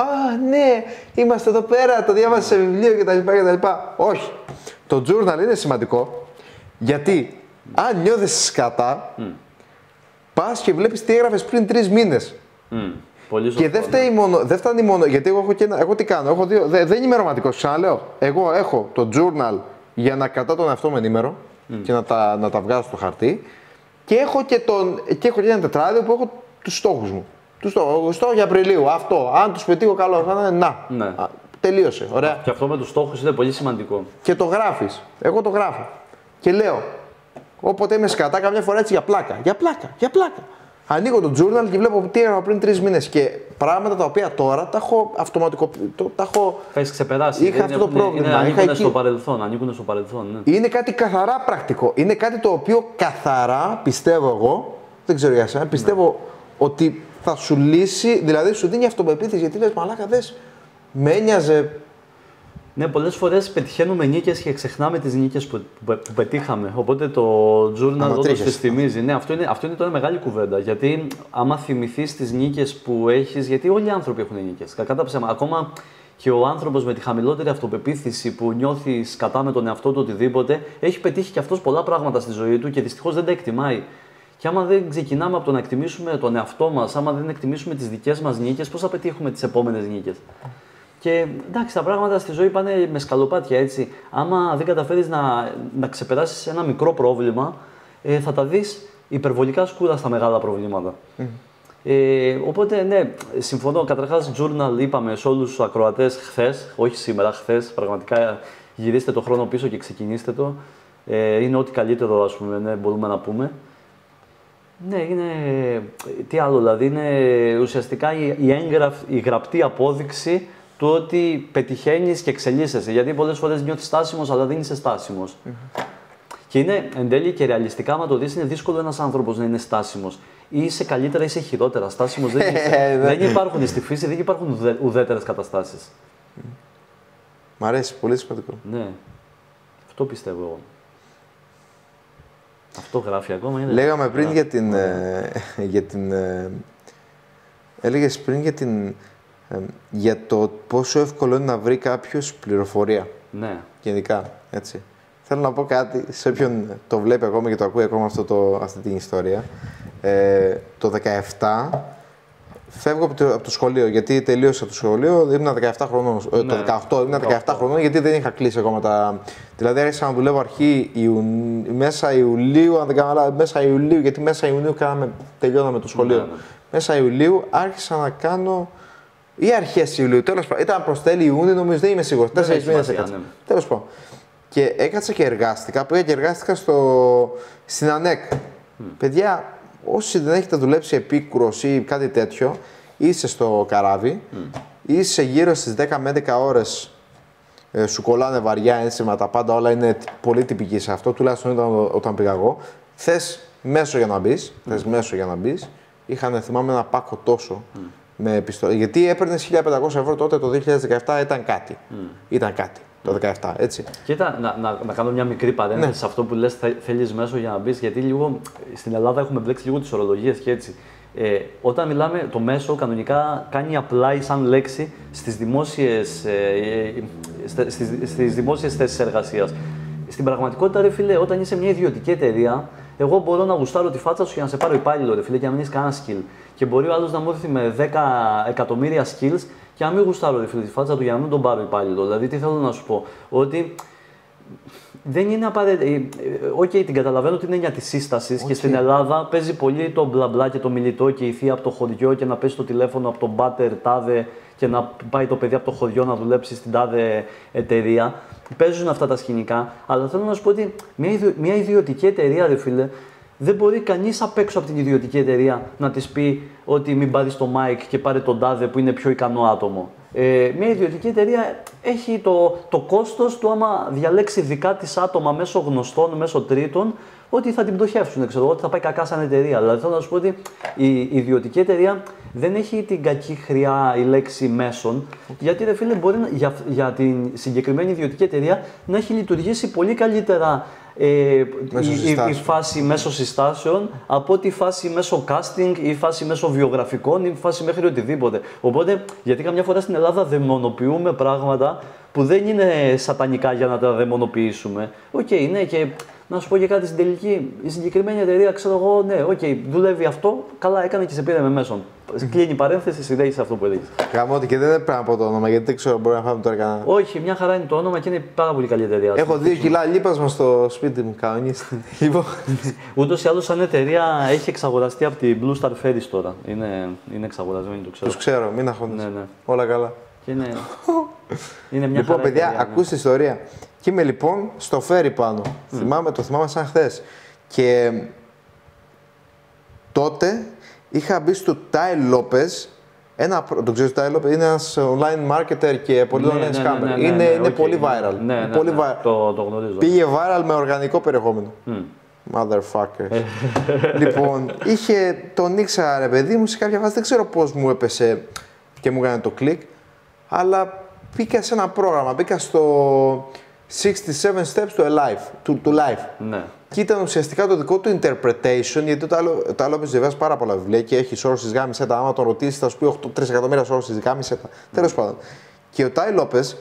ναι, είμαστε εδώ πέρα, το διάβασα σε βιβλίο κτλ. Όχι. Το journal είναι σημαντικό γιατί αν νιώθεις σκατά, πας και βλέπεις τι έγραφες πριν 3 μήνες. Πολύ σωστό, και δεν φτάνει μόνο, γιατί εγώ τι κάνω, δεν είμαι ρομαντικός, ξαναλέω. Εγώ έχω το journal για να κρατάω τον εαυτό μου ενήμερο και να τα βγάζω στο χαρτί και έχω και ένα τετράδιο που έχω τους στόχους μου. Στόχοι Απριλίου, αυτό. Αν τους πετύχω, καλό θα είναι. Ναι. Τελείωσε. Ωραία. Και αυτό με τους στόχους είναι πολύ σημαντικό. Και το γράφεις. Εγώ το γράφω. Και λέω, όποτε είμαι σκατά, καμιά φορά έτσι για πλάκα. Για πλάκα. Ανοίγω το journal και βλέπω τι έγραφα πριν 3 μήνες. Και πράγματα τα οποία τώρα τα έχω τα έχω. Θα έχεις ξεπεράσει. Είχα αυτό το πρόβλημα. Ανήκουν στο παρελθόν. Ναι. Είναι κάτι καθαρά πρακτικό. Είναι κάτι το οποίο καθαρά πιστεύω εγώ. Δεν ξέρω για σένα. Πιστεύω ότι θα σου λύσει, δηλαδή σου δίνει αυτοπεποίθηση. Γιατί λες, μαλάκα, δες, με ένοιαζε. Ναι, πολλές φορές πετυχαίνουμε νίκες και ξεχνάμε τις νίκες που πετύχαμε. Οπότε το journal όντως τις θυμίζει. Ναι, αυτό είναι τώρα μεγάλη κουβέντα. Γιατί άμα θυμηθείς τις νίκες που έχεις, γιατί όλοι οι άνθρωποι έχουν νίκες. Κακά τα ψέματα. Ακόμα και ο άνθρωπος με τη χαμηλότερη αυτοπεποίθηση που νιώθει κατά με τον εαυτό του οτιδήποτε, έχει πετύχει και αυτός πολλά πράγματα στη ζωή του και δυστυχώς δεν τα εκτιμάει. Και άμα δεν ξεκινάμε από το να εκτιμήσουμε τον εαυτό μας, άμα δεν εκτιμήσουμε τις δικές μας νίκες, πώς θα πετύχουμε τις επόμενες νίκες. Και εντάξει, τα πράγματα στη ζωή πάνε με σκαλοπάτια έτσι. Άμα δεν καταφέρεις να ξεπεράσεις ένα μικρό πρόβλημα, θα τα δεις υπερβολικά σκούρα στα μεγάλα προβλήματα. Οπότε, ναι, συμφωνώ. Καταρχάς, journal είπαμε σε όλους τους ακροατές χθες, όχι σήμερα, χθες. Πραγματικά γυρίστε το χρόνο πίσω και ξεκινήστε το. Είναι ό,τι καλύτερο, ας πούμε, ναι, μπορούμε να πούμε. Ναι, είναι. Τι άλλο, δηλαδή, είναι ουσιαστικά η γραπτή απόδειξη του ότι πετυχαίνεις και εξελίσσεσαι. Γιατί πολλές φορές νιώθεις στάσιμος, αλλά δεν είσαι στάσιμος. Και είναι εν τέλει και ρεαλιστικά, άμα το δεις, είναι δύσκολο ένας άνθρωπος να είναι στάσιμος. Ή είσαι καλύτερα ή είσαι χειρότερα. Στάσιμος δεν υπάρχουν στη φύση, δεν υπάρχουν ουδέτερες καταστάσεις. Μ' αρέσει, πολύ σημαντικό. Ναι, αυτό πιστεύω εγώ. Αυτό γράφει ακόμα. Λέγαμε πριν έλεγες πριν για το πόσο εύκολο είναι να βρει κάποιος πληροφορία. Ναι. Γενικά, έτσι. Θέλω να πω κάτι σε όποιον το βλέπει ακόμα και το ακούει ακόμα αυτή την ιστορία. Το 17 φεύγω από το σχολείο, γιατί τελείωσα το σχολείο, ήμουν 17 χρονών. Το 18 ήμουν 17 χρονών, γιατί δεν είχα κλείσει ακόμα τα. Δηλαδή άρχισα να δουλεύω μέσα Ιουλίου, αν δεν κάνω λάθος, μέσα Ιουλίου, γιατί μέσα Ιουνίου τελειώναμε το σχολείο. Ναι. Μέσα Ιουλίου άρχισα να κάνω. Ή αρχές Ιουλίου, τέλος πάντων. Ήταν προς τέλη Ιούνιου, νομίζω, δεν είμαι σίγουρος. 4 μήνες έκατσα. Τέλος πάντων. Και έκατσα και εργάστηκα, πήγα και εργάστηκα στην ΑΝΕΚ. Παιδιά, όσοι δεν έχετε δουλέψει επίκουρος ή κάτι τέτοιο, είσαι στο καράβι, είσαι γύρω στις 10 με 11 ώρες, σου κολλάνε βαριά ένσημα, τα πάντα όλα είναι πολύ τυπική σε αυτό, τουλάχιστον ήταν όταν πήγα εγώ. Θες μέσο για να μπεις, θυμάμαι ένα πάκο τόσο με επιστολή, γιατί έπαιρνες 1.500 ευρώ τότε το 2017, ήταν κάτι. Ήταν κάτι. Το 17, έτσι. Κοίτα, να κάνω μια μικρή παρένθεση σε αυτό που λες, θέλεις μέσο για να μπεις, γιατί λίγο στην Ελλάδα έχουμε μπλέξει λίγο τις ορολογίες και έτσι. Όταν μιλάμε, το μέσο κανονικά κάνει apply σαν λέξη στις δημόσιες θέσεις εργασίας. Στην πραγματικότητα, ρε φίλε, όταν είσαι μια ιδιωτική εταιρεία, εγώ μπορώ να γουστάρω τη φάτσα σου για να σε πάρω υπάλληλο, ρε φίλε, και να μην έχεις κανένα skill. Και μπορεί ο άλλος να μου έρθει με 10 εκατομμύρια skills και να μην γουστάρω τη φάτσα του για να μην τον πάρω υπάλληλο. Δηλαδή, τι θέλω να σου πω, ότι δεν είναι απαραίτητο. Την καταλαβαίνω την έννοια τη σύσταση και στην Ελλάδα παίζει πολύ το μπλα μπλα και το μιλητό και η θεία από το χωριό και να πέσει το τηλέφωνο από τον μπάτερ τάδε και να πάει το παιδί από το χωριό να δουλέψει στην τάδε εταιρεία. Παίζουν αυτά τα σκηνικά, αλλά θέλω να σου πω ότι μια ιδιωτική εταιρεία, ρε φίλε, δεν μπορεί κανείς απ' έξω από την ιδιωτική εταιρεία να της πει ότι μην πάρεις το mic και πάρε τον τάδε που είναι πιο ικανό άτομο. Μια ιδιωτική εταιρεία έχει το κόστος του άμα διαλέξει δικά της άτομα μέσω γνωστών, μέσω τρίτων, ότι θα την πτωχεύσουν, ξέρω, ότι θα πάει κακά σαν εταιρεία. Δηλαδή θέλω να σου πω ότι η ιδιωτική εταιρεία δεν έχει την κακή χρειά η λέξη μέσων, γιατί ρε φίλε μπορεί για την συγκεκριμένη ιδιωτική εταιρεία να έχει λειτουργήσει πολύ καλύτερα η φάση μέσω συστάσεων από τη φάση μέσω casting ή φάση μέσω βιογραφικών ή φάση μέχρι οτιδήποτε. Οπότε, γιατί καμιά φορά στην Ελλάδα δαιμονοποιούμε πράγματα που δεν είναι σατανικά για να τα δαιμονοποιήσουμε. Ναι, και να σου πω και κάτι στην τελική. Η συγκεκριμένη εταιρεία, ξέρω εγώ, ναι, δουλεύει αυτό, καλά έκανε και σε πήρε με μέσον. Κλείνει η παρένθεση, συνέχισε αυτό που έλεγες. Γαμώτη, και δεν πρέπει να πω το όνομα, γιατί δεν ξέρω, μπορεί να φάμε τώρα κανένα. Όχι, μια χαρά είναι το όνομα και είναι πάρα πολύ καλή εταιρεία. Έχω 2 κιλά λίπασμα στο σπίτι μου, κανονίστε. Ούτως ή άλλως, σαν εταιρεία έχει εξαγοραστεί από την Blue Star Ferries τώρα. Είναι εξαγορασμένη, το ξέρω. Τους ξέρω, μην αγχώνεσαι. Ναι. Όλα καλά. Και είναι μια Λοιπόν, χαρά παιδιά, εταιρεία, ακούστε την ιστορία. Και είμαι λοιπόν στο φέρι πάνω. Το θυμάμαι σαν χθες. Και τότε είχα μπει στο Ty Lopez. Το ξέρεις, το Ty Lopez είναι ένας online marketer και πολύ online scammer. Είναι πολύ viral. Ναι, το γνωρίζω. Πήγε viral με οργανικό περιεχόμενο. Motherfucker. Λοιπόν, τον ήξερα ρε παιδί μου σε κάποια φάση, δεν ξέρω πώς μου έπεσε και μου έκανε το κλικ, αλλά μπήκα σε ένα πρόγραμμα, μπήκα στο 67 Steps to Life. Ναι. Και ήταν ουσιαστικά το δικό του interpretation, γιατί το άλλο διαβάζει πάρα πολλά βιβλία και έχει sources γάμισε τα. Άμα τον ρωτήσει, θα σου πει 3 εκατομμύρια sources γάμισε τα. Τέλος πάντων. Και ο Ty Lopez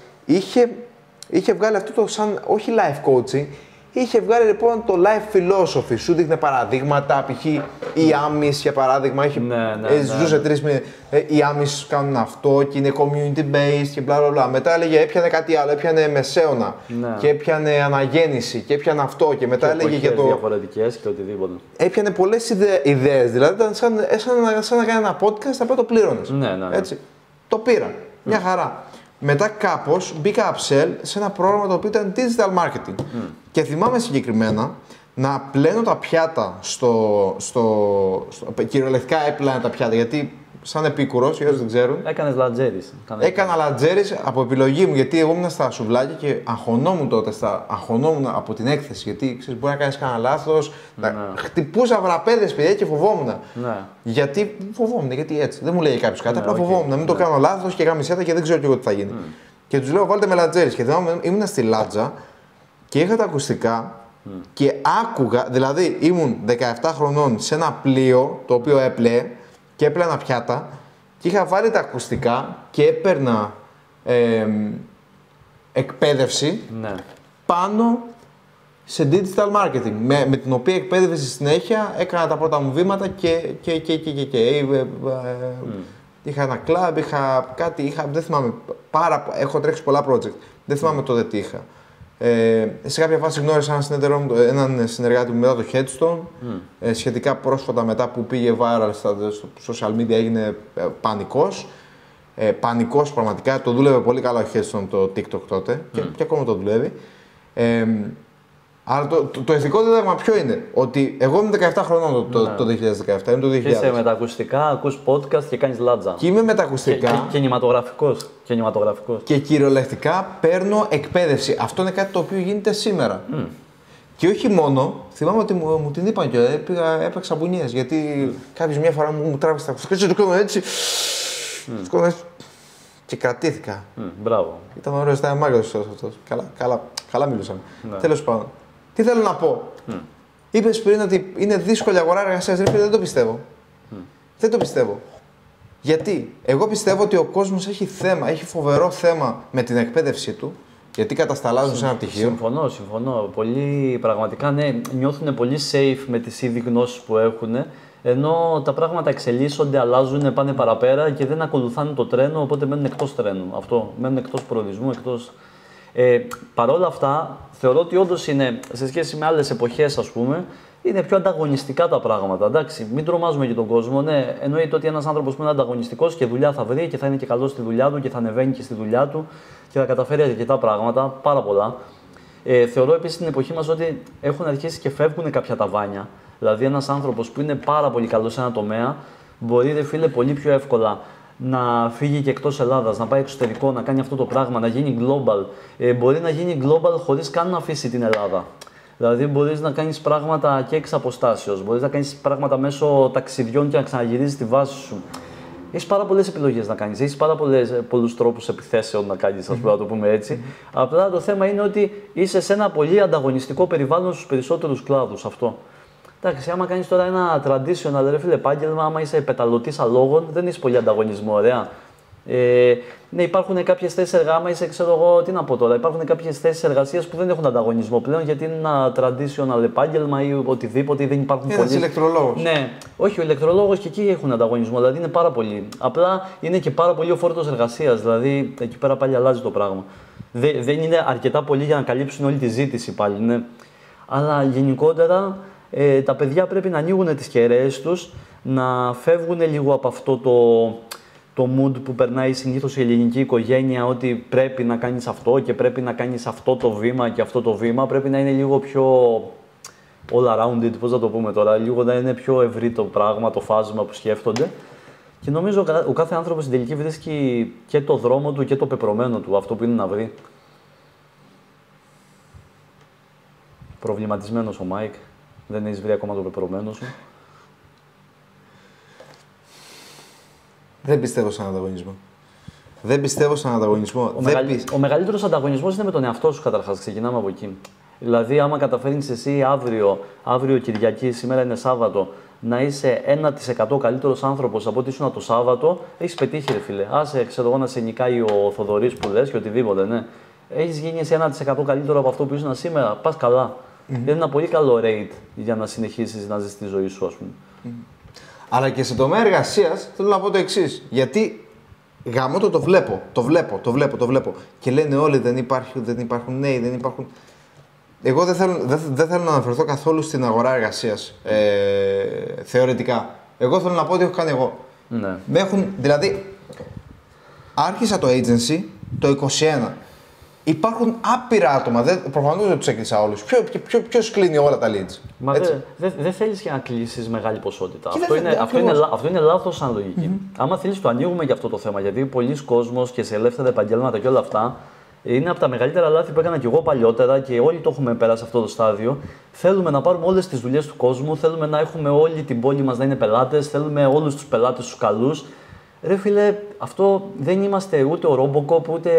είχε βγάλει αυτό το σαν, όχι life coaching, είχε βγάλει λοιπόν το life philosophy. Σου δείχνε παραδείγματα, π.χ. οι Άμις για παράδειγμα. Ζούσε 3 μήνες. Οι Άμις κάνουν αυτό και είναι community based και bla bla bla. Μετά έλεγε έπιανε κάτι άλλο, έπιανε μεσαίωνα και έπιανε αναγέννηση και έπιανε αυτό και μετά έλεγε για το. Διαφορετικές και οτιδήποτε. Έπιανε πολλές ιδέες. Δηλαδή ήταν σαν να κάνει ένα podcast, απλά το πλήρωνες. Ναι. Έτσι. Το πήρα. Μια χαρά. Μετά κάπως μπήκα upsell σε ένα πρόγραμμα το οποίο ήταν digital marketing. Και θυμάμαι συγκεκριμένα να πλένω τα πιάτα κυριολεκτικά έπλανα τα πιάτα, γιατί σαν επίκουρος, οι δεν ξέρουν. Έκανες λατζέρις. Έκανα λατζέρις από επιλογή μου, γιατί εγώ ήμουν στα σουβλάκια και αγχωνόμουν τότε, αγχωνόμουν από την έκθεση. Γιατί ξέρεις, μπορεί να κάνεις κανένα λάθος. Χτυπούσα βραπέδες παιδιά και φοβόμουν. Ναι. Γιατί φοβόμουν, γιατί έτσι. Δεν μου λέει κάποιος κάτι, απλά φοβόμουν να μην το κάνω λάθος και γάμισέτα και δεν ξέρω και εγώ τι θα γίνει. Και τους λέω βάλτε με λατζέρις. Και θυμάμαι, ήμουν στη Λάτζα και είχα τα ακουστικά. Και άκουγα, δηλαδή ήμουν 17 χρονών σε ένα πλοίο το οποίο έπλεε και έπλαινα πιάτα και είχα βάλει τα ακουστικά και έπαιρνα εκπαίδευση πάνω σε digital marketing, με την οποία εκπαίδευση στη συνέχεια έκανα τα πρώτα μου βήματα και είχα ένα κλαμπ, δεν θυμάμαι, έχω τρέξει πολλά project, δεν θυμάμαι τότε τι είχα. Σε κάποια φάση γνώρισα έναν συνεργάτη μου μετά το Headstone, σχετικά πρόσφατα μετά που πήγε viral στο social media έγινε πανικός. Πανικός πραγματικά, το δούλευε πολύ καλά ο Headstone το TikTok τότε και ακόμα το δουλεύει. Αλλά το ηθικό δίδαγμα ποιο είναι, ότι εγώ είμαι 17 χρονών το 2017, είμαι το 2000. Και είσαι με τα ακουστικά, ακούς podcast και κάνεις λάτζα. Και είμαι με τα ακουστικά. Κινηματογραφικός. Και κυριολεκτικά παίρνω εκπαίδευση. Αυτό είναι κάτι το οποίο γίνεται σήμερα. Και όχι μόνο, θυμάμαι ότι μου την είπαν και έπαιξα μπουνιές. Γιατί κάποιος μια φορά μου τράβηξε τα ακουστικά και το κάνω έτσι. Και κρατήθηκα. Μπράβο. Ήταν ωραίος, ήταν μάγιος αυτός. Καλά μιλούσαμε. Τέλος πάντων. Τι θέλω να πω. Είπες πριν ότι είναι δύσκολη αγορά εργασίας. Δεν το πιστεύω. Δεν το πιστεύω. Γιατί εγώ πιστεύω ότι ο κόσμος έχει φοβερό θέμα με την εκπαίδευσή του. Γιατί κατασταλάζουν σε ένα πτυχίο. Συμφωνώ. Πολλοί πραγματικά νιώθουν πολύ safe με τις ήδη γνώσεις που έχουν. Ενώ τα πράγματα εξελίσσονται, αλλάζουν, πάνε παραπέρα και δεν ακολουθάνε το τρένο, οπότε μένουν εκτός τρένου. Μένουν εκτός προορισμού, Παρ' όλα αυτά, θεωρώ ότι όντως είναι, σε σχέση με άλλες εποχές, ας πούμε, είναι πιο ανταγωνιστικά τα πράγματα. Εντάξει, μην τρομάζουμε και τον κόσμο. Ναι, εννοείται ότι ένας άνθρωπος που είναι ανταγωνιστικός και δουλειά θα βρει και θα είναι και καλός στη δουλειά του και θα ανεβαίνει και στη δουλειά του και θα καταφέρει αρκετά πράγματα, πάρα πολλά. Θεωρώ επίσης στην εποχή μας ότι έχουν αρχίσει και φεύγουν κάποια ταβάνια. Δηλαδή, ένας άνθρωπος που είναι πάρα πολύ καλός σε ένα τομέα μπορεί, ρε φίλε, πολύ πιο εύκολα να φύγει και εκτός Ελλάδας, να πάει εξωτερικό, να κάνει αυτό το πράγμα, να γίνει global. Μπορεί να γίνει global χωρίς καν να αφήσει την Ελλάδα. Δηλαδή, μπορείς να κάνεις πράγματα και εξ αποστάσεως, μπορείς να κάνεις πράγματα μέσω ταξιδιών και να ξαναγυρίζεις τη βάση σου. Έχεις πάρα πολλές επιλογές να κάνεις, έχεις πάρα πολλούς τρόπους επιθέσεων να κάνεις, ας πούμε, να το πούμε έτσι. Απλά το θέμα είναι ότι είσαι σε ένα πολύ ανταγωνιστικό περιβάλλον στους περισσότερους κλάδους. Αυτό. Εντάξει, άμα κάνεις τώρα ένα traditional ρε φίλε επάγγελμα, άμα είσαι πεταλωτής αλόγων, δεν είσαι πολύ ανταγωνισμό, ωραία. Ναι, υπάρχουν κάποιες θέσεις εργασίας, ξέρω εγώ τι να πω τώρα. Υπάρχουν κάποιες θέσεις εργασίας που δεν έχουν ανταγωνισμό πλέον γιατί είναι ένα traditional επάγγελμα ή οτιδήποτε ή δεν υπάρχουν πολλοί. Ένας ηλεκτρολόγος. Ναι, όχι, ο ηλεκτρολόγος και εκεί έχουν ανταγωνισμό, δηλαδή είναι πάρα πολύ. Απλά είναι και πάρα πολύ ο φόρτος εργασίας, δηλαδή εκεί πέρα πάλι αλλάζει το πράγμα. Δεν είναι αρκετά πολύ για να καλύψουν όλη τη ζήτηση πάλι. Ναι. Αλλά γενικότερα τα παιδιά πρέπει να ανοίγουν τις κεραίες τους, να φεύγουν λίγο από αυτό το mood που περνάει συνήθως η ελληνική οικογένεια, ότι πρέπει να κάνεις αυτό και πρέπει να κάνεις αυτό το βήμα και αυτό το βήμα, πρέπει να είναι λίγο πιο all-arounded, πώς να το πούμε τώρα, λίγο να είναι πιο ευρύ το πράγμα, το φάσμα που σκέφτονται. Και νομίζω ο κάθε άνθρωπος στην τελική βρίσκει και το δρόμο του και το πεπρωμένο του, αυτό που είναι να βρει. Προβληματισμένος ο Μάικ, δεν έχεις βρει ακόμα το πεπρωμένο σου. Δεν πιστεύω σαν ανταγωνισμό. Δεν πιστεύω σαν ανταγωνισμό. Ο μεγαλύτερος ανταγωνισμός είναι με τον εαυτό σου, καταρχάς. Ξεκινάμε από εκεί. Δηλαδή, άμα καταφέρνεις εσύ αύριο Κυριακή, σήμερα είναι Σάββατο, να είσαι 1% καλύτερος άνθρωπος από ό,τι ήσουν το Σάββατο, έχεις πετύχει, ρε φίλε. Άσε, ξέρω εγώ, να σε νικάει ο Θοδωρής που λες και οτιδήποτε, ναι. Έχεις γίνει εσύ 1% καλύτερο από αυτό που ήσουν σήμερα. Πας καλά. Είναι ένα πολύ καλό rate για να συνεχίσεις να ζεις τη ζωή σου, ας πούμε. Αλλά και σε τομέα εργασίας θέλω να πω το εξής. Γιατί γαμώ το βλέπω. Και λένε όλοι δεν υπάρχουν νέοι, δεν υπάρχουν. Εγώ δεν θέλω να αναφερθώ καθόλου στην αγορά εργασίας θεωρητικά. Εγώ θέλω να πω ότι έχω κάνει εγώ. Ναι. Δηλαδή, άρχισα το agency το 2021. Υπάρχουν άπειρα άτομα. Προφανώς δεν τους έκλεισα όλους. Ποιος κλείνει όλα τα leads. Μα δεν θέλεις και να κλείσεις μεγάλη ποσότητα. Αυτό είναι λάθος σαν λογική. Άμα θέλεις, το ανοίγουμε για αυτό το θέμα. Γιατί πολλοί κόσμος και σε ελεύθερα επαγγέλματα και όλα αυτά είναι από τα μεγαλύτερα λάθη που έκανα και εγώ παλιότερα και όλοι το έχουμε περάσει αυτό το στάδιο. Θέλουμε να πάρουμε όλες τις δουλειές του κόσμου, θέλουμε να έχουμε όλη την πόλη μας να είναι πελάτες, θέλουμε όλους τους πελάτες τους καλούς. Ρε φίλε, αυτό δεν είμαστε ούτε ο Robocop, ούτε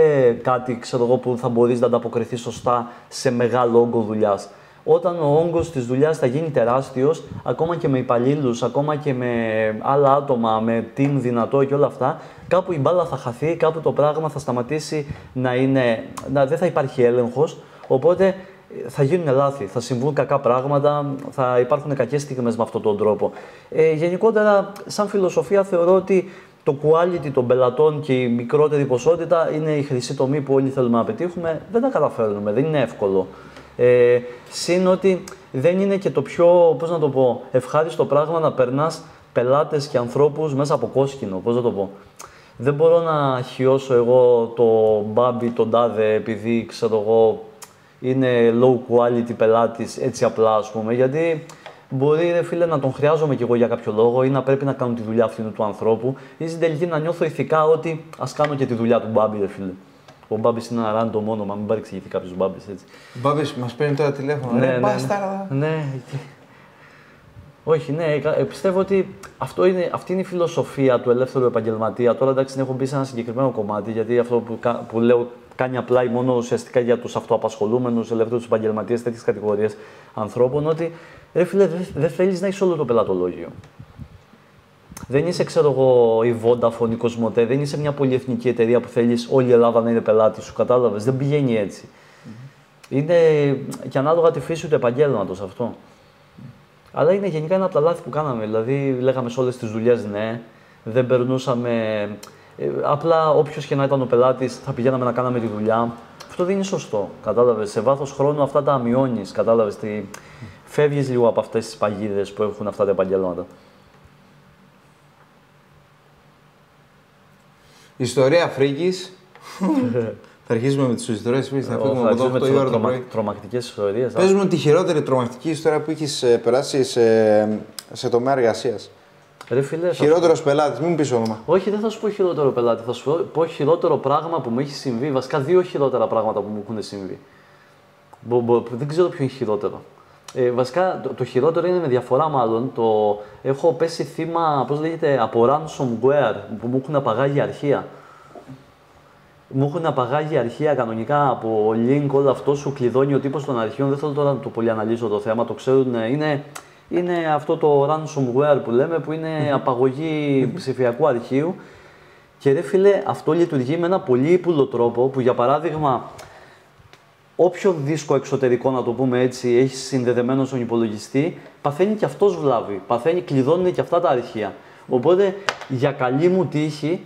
κάτι ξέρω εγώ, που θα μπορείς να ανταποκριθεί σωστά σε μεγάλο όγκο δουλειάς. Όταν ο όγκος της δουλειάς θα γίνει τεράστιος, ακόμα και με υπαλλήλους, ακόμα και με άλλα άτομα, με team δυνατό και όλα αυτά, κάπου η μπάλα θα χαθεί, κάπου το πράγμα θα σταματήσει δεν θα υπάρχει έλεγχος, οπότε θα γίνουν λάθη, θα συμβούν κακά πράγματα, θα υπάρχουν κακές στιγμές με αυτόν τον τρόπο. Γενικότερα, σαν φιλοσοφία θεωρώ ότι το quality των πελατών και η μικρότερη ποσότητα είναι η χρυσή τομή που όλοι θέλουμε να πετύχουμε. Δεν τα καταφέρνουμε, δεν είναι εύκολο. Συν ότι δεν είναι και το πιο, πώς να το πω, ευχάριστο πράγμα να περνάς πελάτες και ανθρώπους μέσα από κόσκινο, πώς να το πω. Δεν μπορώ να χειώσω εγώ το Μπάμπι, τον Τάδε, επειδή ξέρω εγώ είναι low quality πελάτης έτσι απλά, ας πούμε, γιατί μπορεί, ρε φίλε, να τον χρειάζομαι κι εγώ για κάποιο λόγο ή να πρέπει να κάνω τη δουλειά αυτού του ανθρώπου ή στην τελική να νιώθω ηθικά ότι ας κάνω και τη δουλειά του Μπάμπι, ρε φίλε. Ο Μπάμπης είναι ένα random όνομα, μην παρεξηγηθεί κάποιος Μπάμπης έτσι. Ο Μπάμπης μας παίρνει τώρα τηλέφωνο, ναι, μπάσταρδα. Ναι. Όχι, ναι, πιστεύω ότι αυτή είναι η φιλοσοφία του ελεύθερου επαγγελματία. Τώρα εντάξει, έχω μπει σε ένα συγκεκριμένο κομμάτι, γιατί αυτό που λέω κάνει απλά ή μόνο ουσιαστικά για τους αυτοαπασχολούμενους, ελεύθερους επαγγελματίες, τέτοιες κατηγορίες ανθρώπων, ότι ρε φίλε, δεν θέλεις να έχεις όλο το πελατολόγιο. Δεν είσαι, ξέρω εγώ, η Vodafone, η Κοσμοτέ, δεν είσαι μια πολυεθνική εταιρεία που θέλεις όλη η Ελλάδα να είναι πελάτη σου, κατάλαβες. Δεν πηγαίνει έτσι. Είναι και ανάλογα τη φύση του επαγγέλματος αυτό. Αλλά είναι γενικά ένα από τα λάθη που κάναμε. Δηλαδή, λέγαμε σε όλες τις δουλειές ναι, δεν περνούσαμε. Απλά όποιος και να ήταν ο πελάτης, θα πηγαίναμε να κάναμε τη δουλειά. Αυτό δεν είναι σωστό. Κατάλαβες. Σε βάθος χρόνου αυτά τα αμειώνεις. Κατάλαβες. Φεύγεις λίγο από αυτές τις παγίδες που έχουν αυτά τα επαγγέλματα. Ιστορία φρίκης. Θα αρχίσουμε με τις ιστορίες φρίκης. Θα φύγουμε από εδώ 8 η ώρα το πρωί. Τρομακτικές ιστορίες. Πες μου τη χειρότερη τρομακτική ιστορία που έχεις περάσει σε τομέα εργασίας. Ρε φίλε, χειρότερος πελάτης, μην μου πεις όνομα. Όχι, δεν θα σου πω χειρότερο πελάτη. Θα σου πω χειρότερο πράγμα που μου έχει συμβεί. Βασικά, δύο χειρότερα πράγματα που μου έχουν συμβεί. Δεν ξέρω ποιο είναι χειρότερο. Βασικά, το χειρότερο είναι με διαφορά μάλλον. Έχω πέσει θύμα, πώς λέγεται, από ransomware που μου έχουν απαγάγει αρχεία. Μου έχουν απαγάγει αρχεία κανονικά από link, όλο αυτό σου κλειδώνει ο τύπος των αρχείων. Δεν θέλω τώρα να το πολύ αναλύσω το θέμα, το ξέρουν. Είναι αυτό το ransomware που λέμε, που είναι απαγωγή ψηφιακού αρχείου. Και ρε φίλε, αυτό λειτουργεί με ένα πολύ ύπουλο τρόπο που, για παράδειγμα, όποιο δίσκο εξωτερικό, να το πούμε έτσι, έχει συνδεδεμένο στον υπολογιστή, παθαίνει και αυτός βλάβη. Κλειδώνουν και αυτά τα αρχεία. Οπότε, για καλή μου τύχη,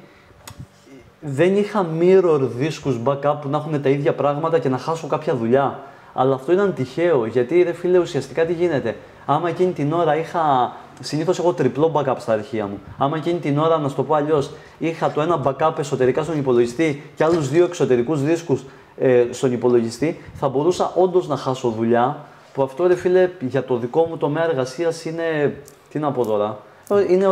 δεν είχα mirror δίσκους backup που να έχουν τα ίδια πράγματα και να χάσω κάποια δουλειά. Αλλά αυτό ήταν τυχαίο, γιατί ρε φίλε, ουσιαστικά τι γίνεται. Άμα εκείνη την ώρα είχα συνήθως έχω τριπλό backup στα αρχεία μου. Άμα εκείνη την ώρα, να σου το πω αλλιώς, είχα το ένα backup εσωτερικά στον υπολογιστή και άλλους 2 εξωτερικούς δίσκους στον υπολογιστή, θα μπορούσα όντως να χάσω δουλειά. Που αυτό, ρε φίλε, για το δικό μου τομέα εργασίας είναι. Τι να πω τώρα. Είναι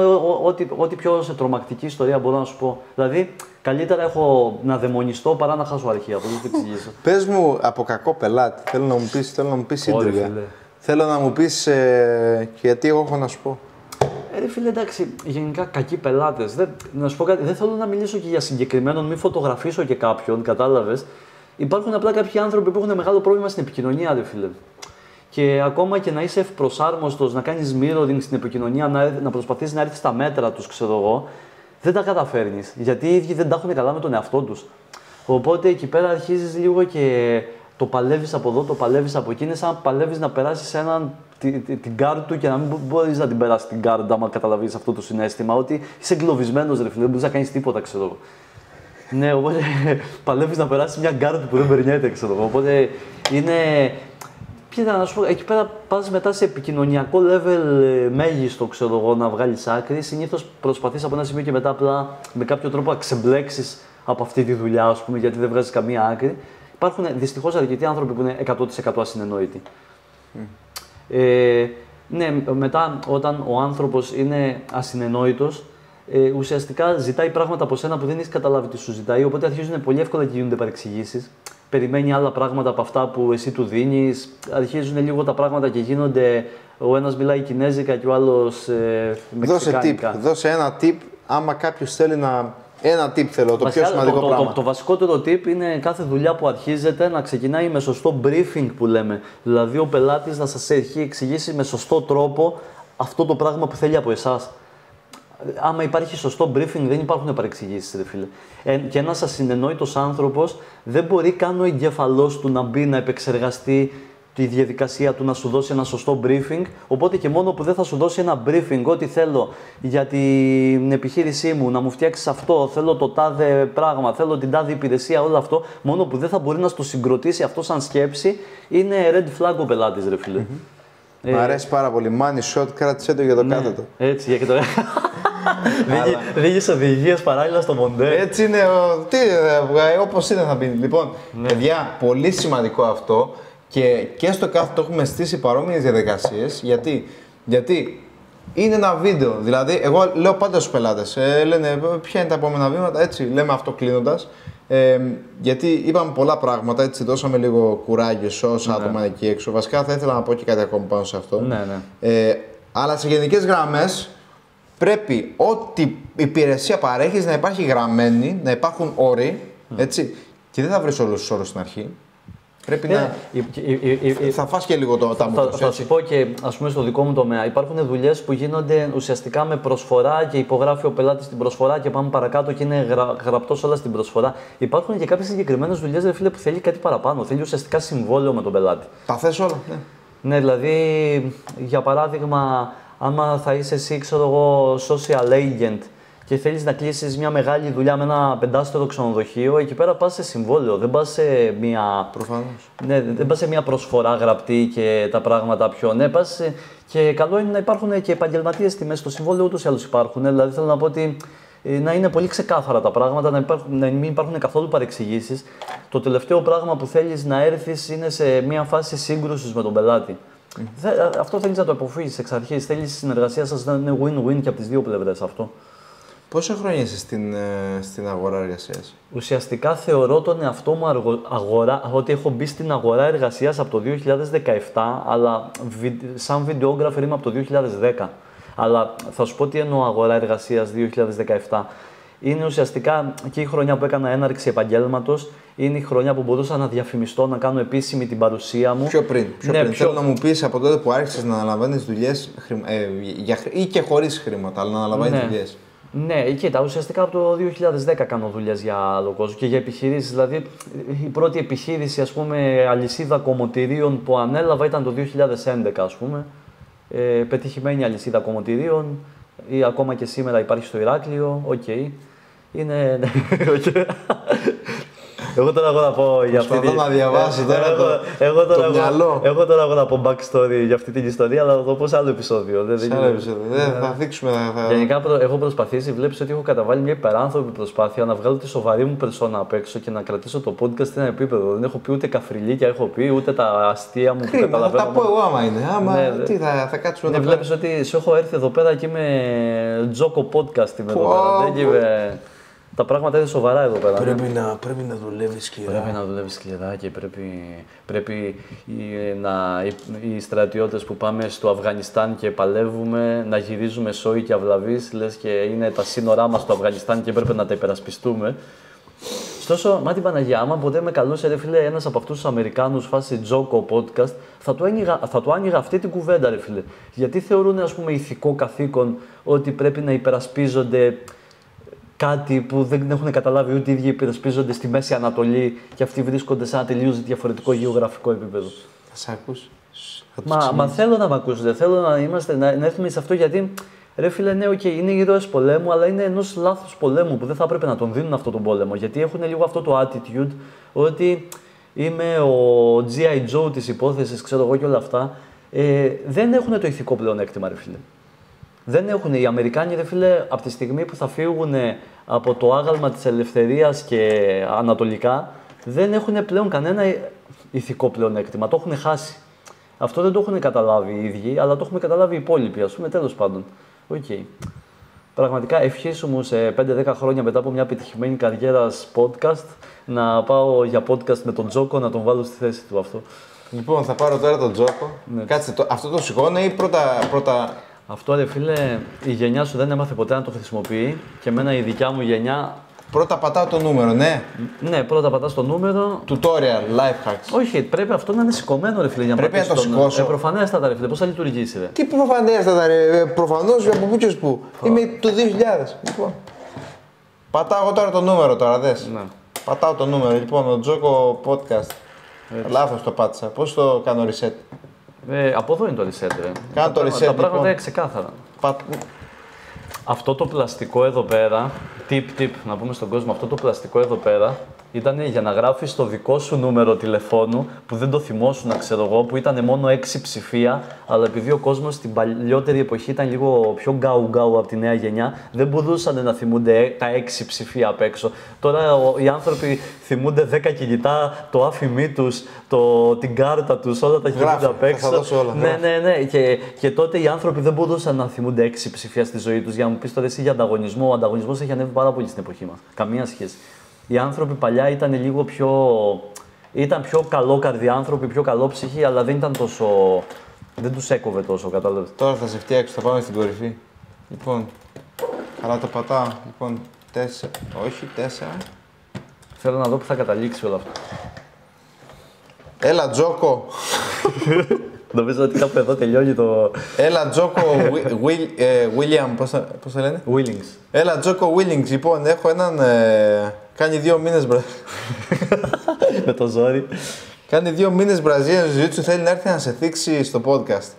ό,τι πιο σε τρομακτική ιστορία μπορώ να σου πω. Δηλαδή, καλύτερα έχω να δαιμονιστώ παρά να χάσω αρχεία. Πώς θα το εξηγήσω. Πες μου από κακό πελάτη. Θέλω να μου πεις σύντριγα. Θέλω να μου πεις γιατί εγώ έχω να σου πω. Ρε φίλε, εντάξει, γενικά κακοί πελάτες. Να σου πω κάτι, δεν θέλω να μιλήσω και για συγκεκριμένον, μην φωτογραφίσω και κάποιον, κατάλαβες. Υπάρχουν απλά κάποιοι άνθρωποι που έχουν μεγάλο πρόβλημα στην επικοινωνία, ρε φίλε. Και ακόμα και να είσαι ευπροσάρμοστος, να κάνεις mirroring στην επικοινωνία, να προσπαθείς να έρθεις στα μέτρα τους, ξέρω εγώ, δεν τα καταφέρνεις. Γιατί οι ίδιοι δεν τα έχουν καλά με τον εαυτό τους. Οπότε εκεί πέρα αρχίζεις λίγο και το παλεύεις από εδώ, το παλεύεις από εκεί. Είναι σαν να παλεύεις να περάσεις την κάρτα του και να μην μπορείς να την περάσεις την κάρτα, άμα καταλαβείς αυτό το συναίσθημα. Ότι είσαι εγκλωβισμένος, ρε φίλε, δεν μπορείς να κάνεις τίποτα, ξέρω εγώ. Ναι, οπότε παλεύεις να περάσεις μια κάρτα που δεν περνιέται, ξέρω εγώ. Οπότε είναι. Κοίτα, να σου πω, εκεί πέρα πας μετά σε επικοινωνιακό level μέγιστο, ξέρω εγώ, να βγάλεις άκρη. Συνήθως προσπαθείς από ένα σημείο και μετά απλά με κάποιο τρόπο να ξεμπλέξεις από αυτή τη δουλειά, ας πούμε, γιατί δεν βγάζεις καμία άκρη. Υπάρχουν δυστυχώς αρκετοί άνθρωποι που είναι 100% ασυνεννοητοί. Ναι, μετά όταν ο άνθρωπος είναι ασυνενόητος, ουσιαστικά ζητάει πράγματα από σένα που δεν έχεις καταλάβει τι σου ζητάει, οπότε αρχίζουν πολύ εύκολα και γίνονται παρεξηγήσεις. Περιμένει άλλα πράγματα από αυτά που εσύ του δίνεις. Αρχίζουν λίγο τα πράγματα και γίνονται. Ο ένας μιλάει κινέζικα και ο άλλος μεξικάνικα. Δώσε ένα tip, άμα κάποιος θέλει να. Ένα tip θέλω, το πιο σημαντικό πράγμα. Το βασικότερο tip είναι κάθε δουλειά που αρχίζεται να ξεκινάει με σωστό briefing που λέμε. Δηλαδή ο πελάτης να σας έχει εξηγήσει με σωστό τρόπο αυτό το πράγμα που θέλει από εσάς. Άμα υπάρχει σωστό briefing, δεν υπάρχουν παρεξηγήσεις, ρε φίλε. Και ένας ασυνεννόητος άνθρωπος δεν μπορεί καν ο εγκέφαλός του να μπει να επεξεργαστεί τη διαδικασία του να σου δώσει ένα σωστό briefing. Οπότε και μόνο που δεν θα σου δώσει ένα briefing, ότι θέλω για την επιχείρησή μου να μου φτιάξεις αυτό, θέλω το τάδε πράγμα, θέλω την τάδε υπηρεσία, όλο αυτό, μόνο που δεν θα μπορεί να στο συγκροτήσει αυτό σαν σκέψη, είναι red flag ο πελάτης, ρε φίλε. Μ' αρέσει πάρα πολύ. Money shot, κράτησέ το για το κάθετο. Έτσι, για και το. Δίγεις οδηγίες παράλληλα στο μοντέλο. Έτσι είναι, όπως είναι θα πει. Λοιπόν, παιδιά, πολύ σημαντικό αυτό και στο κάθετο έχουμε στήσει παρόμοιες διαδικασίες. Γιατί είναι ένα βίντεο. Δηλαδή, εγώ λέω πάντα στους πελάτες, λένε ποια είναι τα επόμενα βήματα, έτσι λέμε αυτό κλείνοντας. Γιατί είπαμε πολλά πράγματα, έτσι δώσαμε λίγο κουράγιο σε όσα άτομα εκεί έξω. Βασικά θα ήθελα να πω και κάτι ακόμα πάνω σε αυτό. Αλλά σε γενικές γραμμές πρέπει ό,τι υπηρεσία παρέχεις να υπάρχει γραμμένη, να υπάρχουν όροι, έτσι. Και δεν θα βρεις όλους τους όρους στην αρχή. Πρέπει να. Θα φας και λίγο τα μούτρα. Θα σου πω και ας πούμε στο δικό μου τομέα. Υπάρχουν δουλειές που γίνονται ουσιαστικά με προσφορά και υπογράφει ο πελάτης την προσφορά και πάμε παρακάτω και είναι γραπτός όλα στην προσφορά. Υπάρχουν και κάποιες συγκεκριμένες δουλειές, ρε φίλε, που θέλει κάτι παραπάνω. Θέλει ουσιαστικά συμβόλαιο με τον πελάτη. Τα θες όλα, ναι. Ναι, δηλαδή για παράδειγμα, άμα θα είσαι εσύ, ξέρω εγώ, social agent και θέλεις να κλείσεις μια μεγάλη δουλειά με ένα πεντάστερο ξενοδοχείο, εκεί πέρα πας σε συμβόλαιο. Δεν πας σε μια. Προφανώς. Ναι, δεν πας σε μια προσφορά γραπτή και τα πράγματα πιο. Ναι, πας και καλό είναι να υπάρχουν και επαγγελματίες τιμές. Στο συμβόλαιο ούτως ή άλλως υπάρχουν. Δηλαδή θέλω να πω ότι να είναι πολύ ξεκάθαρα τα πράγματα, να μην υπάρχουν καθόλου παρεξηγήσεις. Το τελευταίο πράγμα που θέλεις να έρθεις είναι σε μια φάση σύγκρουσης με τον πελάτη. Αυτό θέλεις να το αποφύγεις εξ αρχής. Θέλεις η συνεργασία σας να είναι win-win και από τις δύο πλευρές αυτό. Πόσα χρόνια είσαι στην αγορά εργασίας? Ουσιαστικά θεωρώ τον εαυτό μου ότι έχω μπει στην αγορά εργασίας από το 2017, αλλά σαν βιντεόγραφερ είμαι από το 2010. Αλλά θα σου πω τι εννοώ αγορά εργασίας 2017. Είναι ουσιαστικά και η χρονιά που έκανα έναρξη επαγγέλματος, είναι η χρονιά που μπορούσα να διαφημιστώ, να κάνω επίσημη την παρουσία μου. Πιο πριν. Θέλω να μου πεις από τότε που άρχισες να αναλαμβάνεις δουλειές ή και χωρίς χρήματα, αλλά να αναλαμβάνεις δουλειές. Ναι, κοίτα, ουσιαστικά από το 2010 κάνω δουλειές για άλλο κόσμο και για επιχειρήσεις. Δηλαδή, η πρώτη επιχείρηση, ας πούμε, αλυσίδα κομμωτηρίων που ανέλαβα ήταν το 2011, ας πούμε. Πετυχημένη αλυσίδα κομμωτηρίων, ή ακόμα και σήμερα υπάρχει στο Ηράκλειο. Οκ. Είναι. Εγώ τώρα να πω για αυτή την. Να διαβάσω τώρα το μυαλό. Εγώ τώρα να πω backstory για αυτή την ιστορία, αλλά θα το πω σε άλλο επεισόδιο. Θα δείξουμε. Γενικά έχω προσπαθήσει, βλέπεις ότι έχω καταβάλει μια υπεράνθρωπη προσπάθεια να βγάλω τη σοβαρή μου περσόνα απ' έξω και να κρατήσω το podcast σε ένα επίπεδο. Δεν έχω πει ούτε καφριλίκια, έχω πει ούτε τα αστεία μου που καταλαβαίνω. Θα τα πω εγώ άμα είναι. Τι θα κάτσουμε να βλέπεις ότι σου έχω έρθει εδώ πέρα και είμαι τζόκο podcast εδώ πέρα. Τα πράγματα είναι σοβαρά εδώ πέρα. Πρέπει να δουλεύει σκληρά. Πρέπει να δουλεύει σκληρά και πρέπει οι στρατιώτες που πάμε στο Αφγανιστάν και παλεύουμε να γυρίζουμε σόι και αυλαβείς, λες και είναι τα σύνορά μας στο Αφγανιστάν και πρέπει να τα υπερασπιστούμε. Ωστόσο, μα την Παναγία, άμα ποτέ με καλούσε ρε φίλε ένας από αυτούς τους Αμερικάνους φάση τζόκο podcast, θα του άνοιγα αυτή την κουβέντα ρε φίλε. Γιατί θεωρούν ας πούμε ηθικό καθήκον ότι πρέπει να υπερασπίζονται κάτι που δεν έχουν καταλάβει ούτε οι ίδιοι υπερασπίζονται στη Μέση Ανατολή και αυτοί βρίσκονται σε ένα τελείως διαφορετικό γεωγραφικό επίπεδο. Θα σε ακούσει. Μα θέλω να με ακούσετε, θέλω να έρθουμε σε αυτό γιατί ρε φίλε, ναι, είναι ήρωες πολέμου, αλλά είναι ενός λάθους πολέμου που δεν θα έπρεπε να τον δίνουν αυτό τον πόλεμο. Γιατί έχουν λίγο αυτό το attitude ότι είμαι ο G.I. Joe της υπόθεσης, ξέρω εγώ και όλα αυτά. Δεν έχουν το ηθικό πλεονέκτημα, ρε φίλε. Δεν έχουν. Οι Αμερικάνοι, ρε φίλε, από τη στιγμή που θα φύγουν από το άγαλμα της ελευθερίας και ανατολικά, δεν έχουν πλέον κανένα ηθικό πλεονέκτημα. Το έχουν χάσει. Αυτό δεν το έχουν καταλάβει οι ίδιοι, αλλά το έχουμε καταλάβει οι υπόλοιποι, ας πούμε, τέλος πάντων. Okay. Πραγματικά ευχήσου μου σε 5-10 χρόνια μετά από μια επιτυχημένη καριέρα podcast να πάω για podcast με τον Τζόκο να τον βάλω στη θέση του αυτό. Λοιπόν, θα πάρω τώρα τον Τζόκο. Ναι. Κάτσε, αυτό το σηκώνω ή πρώτα. Αυτό ρε φίλε, η γενιά σου δεν έμαθε ποτέ να το χρησιμοποιεί και εμένα η δικιά μου γενιά. Πρώτα πατάω το νούμερο, ναι. Ναι, πρώτα πατάς το νούμερο. Tutorial, life hacks. Όχι, πρέπει αυτό να είναι σηκωμένο ρε φίλε για να πρέπει να το σηκώσω. Προφανέστατα ρε φίλε, πώς θα λειτουργήσει ρε. Τι προφανέστατα ρε, προφανώς από πού και πού. Είμαι το 2000. Λοιπόν. Πατάω εγώ τώρα το νούμερο τώρα, δες. Ναι. Πατάω το νούμερο, λοιπόν, ο Τζόκο podcast. Λάθος το πάτησα. Πώς το κάνω reset. Από εδώ είναι το reset, ρε. Κάνω το reset. Τα πράγματα είναι ξεκάθαρα. Αυτό το πλαστικό εδώ πέρα, tip, να πούμε στον κόσμο, αυτό το πλαστικό εδώ πέρα ήταν για να γράφεις το δικό σου νούμερο τηλεφώνου που δεν το θυμόσουν, ξέρω εγώ, που ήταν μόνο 6 ψηφία, αλλά επειδή ο κόσμος στην παλιότερη εποχή ήταν λίγο πιο γκάου από τη νέα γενιά, δεν μπορούσαν να θυμούνται τα 6 ψηφία απ' έξω. Τώρα οι άνθρωποι θυμούνται 10 κινητά, το άφημί τους, την κάρτα τους, όλα τα θυμούνται απ' έξω. Ναι. Και τότε οι άνθρωποι δεν μπορούσαν να θυμούνται 6 ψηφία στη ζωή τους. Για να μου πεις τώρα εσύ για ανταγωνισμό, ο ανταγωνισμός έχει ανέβει πάρα πολύ στην εποχή μας. Καμία σχέση. Οι άνθρωποι παλιά ήταν λίγο πιο καλόκαρδοι άνθρωποι, πιο καλόψυχοι, αλλά δεν ήταν τόσο. Δεν τους έκοβε τόσο, κατάλαβες. Τώρα θα σε φτιάξω, θα πάμε στην κορυφή. Λοιπόν, καλά το πατάω. Λοιπόν, 4. Όχι, 4. Θέλω να δω που θα καταλήξει όλο αυτό. Έλα, Τζόκο. Νομίζω ότι κάπου εδώ τελειώνει το. Έλα, Τζόκο William, πώς το λένε? Willings. Έλα, Τζόκο Willings. Λοιπόν, έχω έναν. Κάνει 2 μήνες με το ζόρι. Κάνει 2 μήνες Brazilian Jiu-Jitsu, θέλει να έρθει να σε θίξει στο podcast.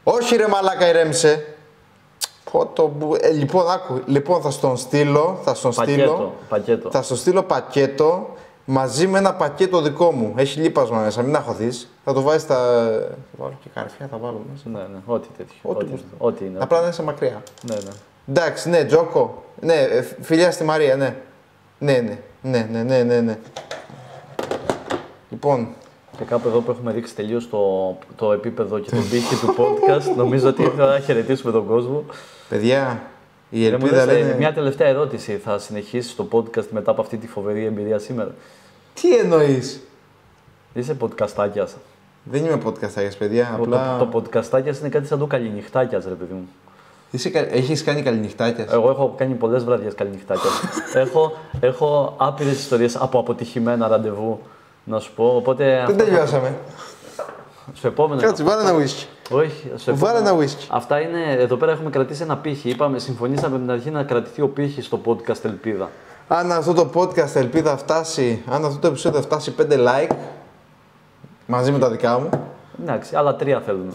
Όχι ρε μαλάκα, ηρέμησε. Λοιπόν, άκου. Λοιπόν, θα στον στείλω. Πακέτο. Θα στον στείλω πακέτο μαζί με ένα πακέτο δικό μου. Έχει λίπασμα μέσα, μην αγχωθείς. Θα το βάλεις στα. Θα βάλω και καρφιά, θα βάλω μέσα. Ναι, ό,τι τέτοιο. Ό,τι είναι. Απλά να είσαι μακριά. Ναι. Εντάξει, ναι, Τζόκο. Ναι, φιλιά στη Μαρία, ναι. Ναι. Λοιπόν. Και κάπου εδώ που έχουμε ρίξει τελείως το επίπεδο και τον πύχη του podcast, νομίζω ότι θα χαιρετήσουμε τον κόσμο. Παιδιά, η ελπίδα λένε. Μια τελευταία ερώτηση. Θα συνεχίσεις το podcast μετά από αυτή τη φοβερή εμπειρία σήμερα? Τι εννοείς? Είσαι podcastάκιας. Δεν είμαι podcastάκιας, παιδιά. Το podcastάκιας είναι κάτι σαν το καληνυχτάκιας, ρε παιδί μου. Έχεις κάνει καληνυχτάκιας? Εγώ έχω κάνει πολλές βραδιές καληνυχτάκιας. έχω άπειρες ιστορίες από αποτυχημένα ραντεβού, να σου πω. Οπότε. Δεν τελειώσαμε. Στο επόμενο. Κάτσε, βάλε ένα whisky. Όχι, βάλε ένα whisky. Αυτά είναι. Εδώ πέρα έχουμε κρατήσει ένα πύχη. Συμφωνήσαμε με την αρχή να κρατηθεί ο πύχης στο podcast Ελπίδα. Αν αυτό το podcast Ελπίδα φτάσει, αν αυτό το επεισόδιο φτάσει 5 like, μαζί με τα δικά μου. Εντάξει, άλλα 3 θέλουμε.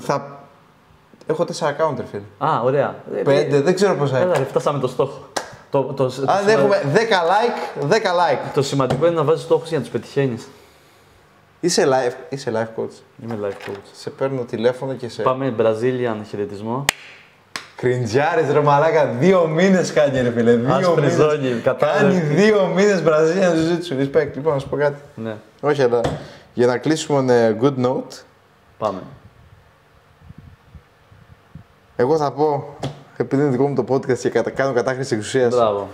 Έχω 4 account, φίλε. Α, ωραία. 5, δεν ξέρω πόσα. Έλα, φτάσαμε το στόχο. Αν έχουμε 10 like. Το σημαντικό είναι να βάζεις στόχους για να τους πετυχαίνεις. Είσαι life coach. Είμαι life coach. Σε παίρνω τηλέφωνο και σε. Πάμε Brazilian χαιρετισμό. Κριντζάρης ρε μαλάκα, 2 μήνες κάνει ρε φίλε. 2 μήνες. Κάνει 2 μήνες Brazilian Jiu-Jitsu. Respect. Λοιπόν, να σου πω κάτι. Ναι. Όχι, αλλά για να κλείσουμε good note. Πάμε. Εγώ θα πω, επειδή είναι δικό μου το podcast και κάνω κατάχρηση εξουσίας. Μπράβο.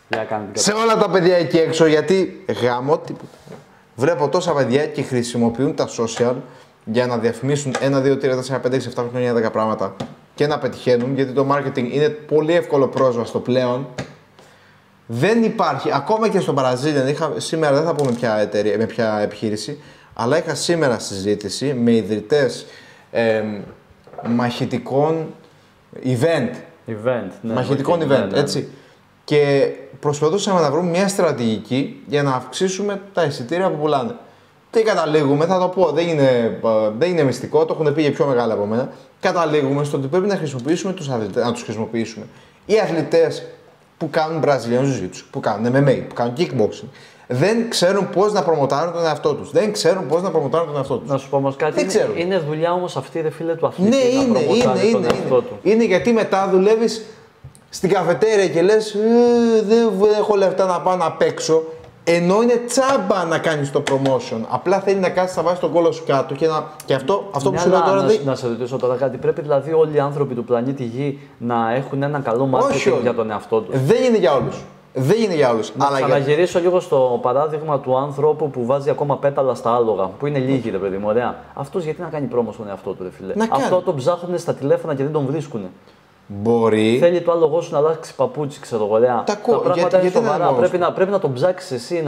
Για κάνε την σε όλα τα παιδιά εκεί έξω, γιατί γάμο τίποτα. Βλέπω τόσα παιδιά και χρησιμοποιούν τα social για να διαφημίσουν 1, 2, 3, 4, 5, 6, 7, 8, 9, 10 πράγματα και να πετυχαίνουν, γιατί το marketing είναι πολύ εύκολο πρόσβαστο πλέον. Δεν υπάρχει, ακόμα και στο Brazilian, σήμερα δεν θα πω με ποια επιχείρηση, αλλά είχα σήμερα συζήτηση με ιδρυτές μαχητικών event. Ναι, μαχητικών event, ναι. έτσι. Και προσπαθούσαμε να βρούμε μια στρατηγική για να αυξήσουμε τα εισιτήρια που πουλάνε. Τι καταλήγουμε, θα το πω, δεν είναι μυστικό, το έχουν πει για πιο μεγάλα από μένα. Καταλήγουμε στο ότι πρέπει να χρησιμοποιήσουμε τους αθλητές, να τους χρησιμοποιήσουμε. Οι αθλητές που κάνουν Brazilian Jiu-Jitsu, που κάνουν MMA, που κάνουν kickboxing, δεν ξέρουν πώς να προμοτάρουν τον εαυτό τους. Δεν ξέρουν πώς να προμοτάρουν τον εαυτό τους. Να σου πω όμως κάτι, είναι δουλειά όμως αυτή ρε φίλε του αθλητή. Ναι, είναι γιατί μετά δουλεύεις στην καφετέρια και λες δεν έχω λεφτά να πάω να παίξω. Ενώ είναι τσάμπα να κάνεις το promotion. Απλά θέλει να κάτσεις να βάζεις τον κόλλο σου κάτω και αυτό που σου λέω τώρα. Να σε ρωτήσω τώρα κάτι. Πρέπει δηλαδή όλοι οι άνθρωποι του πλανήτη Γη να έχουν ένα καλό marketing για τον εαυτό τους. Δεν είναι για όλους. Δεν είναι για όλους. Να ξαναγυρίσω λίγο στο παράδειγμα του άνθρωπου που βάζει ακόμα πέταλα στα άλογα. Που είναι λίγοι, ρε παιδί μου, ωραία. Αυτός γιατί να κάνει πρόμο στον εαυτό του, ρε φίλε. Αυτό τον ψάχνουν στα τηλέφωνα και δεν τον βρίσκουν. Μπορεί. Θέλει το άλογο σου να αλλάξει παπούτσι, ξέρω εγώ. Τα πράγματα είναι σοβαρά. Πρέπει να τον ψάξεις εσύ,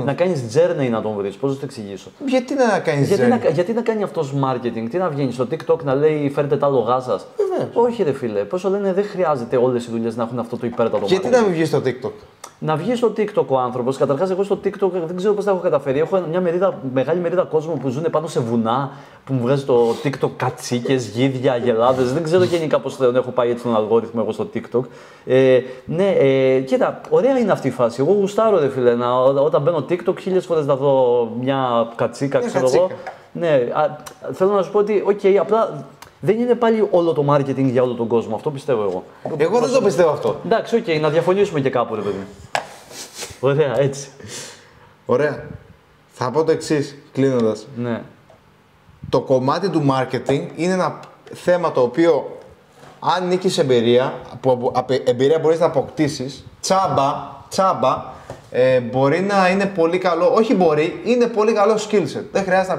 να κάνεις journey να τον βρεις. Πώς να το εξηγήσω. Γιατί να κάνεις journey. Γιατί να κάνει αυτός marketing, τι να βγαίνει στο TikTok να λέει φέρτε τα άλογά σας. Όχι, ρε φίλε. Πόσο λένε, δεν χρειάζεται όλες οι δουλειές να έχουν αυτό το υπέρτατο marketing. Γιατί να μην βγει στο TikTok. Να βγει στο TikTok ο άνθρωπος. Καταρχάς, εγώ στο TikTok δεν ξέρω πώς τα έχω καταφέρει. Έχω μια μεγάλη μερίδα κόσμου που ζουν πάνω σε βουνά, που μου βγάζει το TikTok κατσίκες, γίδια, αγελάδες. Δεν ξέρω γενικά πώς έχω πάει έτσι τον αλγόριθμο εγώ στο TikTok. Κοίτα, ωραία είναι αυτή η φάση. Εγώ γουστάρω, ρε φίλε, όταν μπαίνω TikTok 1000 φορές να δω μια κατσίκα, ξέρω εγώ. Ναι, θέλω να σου πω ότι, απλά. Δεν είναι πάλι όλο το marketing για όλο τον κόσμο, αυτό πιστεύω εγώ. Εγώ δεν το πιστεύω αυτό. Εντάξει, να διαφωνήσουμε και κάπου, ρε παιδί. Ωραία, έτσι. Ωραία. Θα πω το εξής, κλείνοντας. Ναι. Το κομμάτι του marketing είναι ένα θέμα το οποίο, αν νίκεις εμπειρία μπορείς να αποκτήσεις, τσάμπα, μπορεί να είναι πολύ καλό, όχι μπορεί, είναι πολύ καλό skill set. Δεν χρειάζεται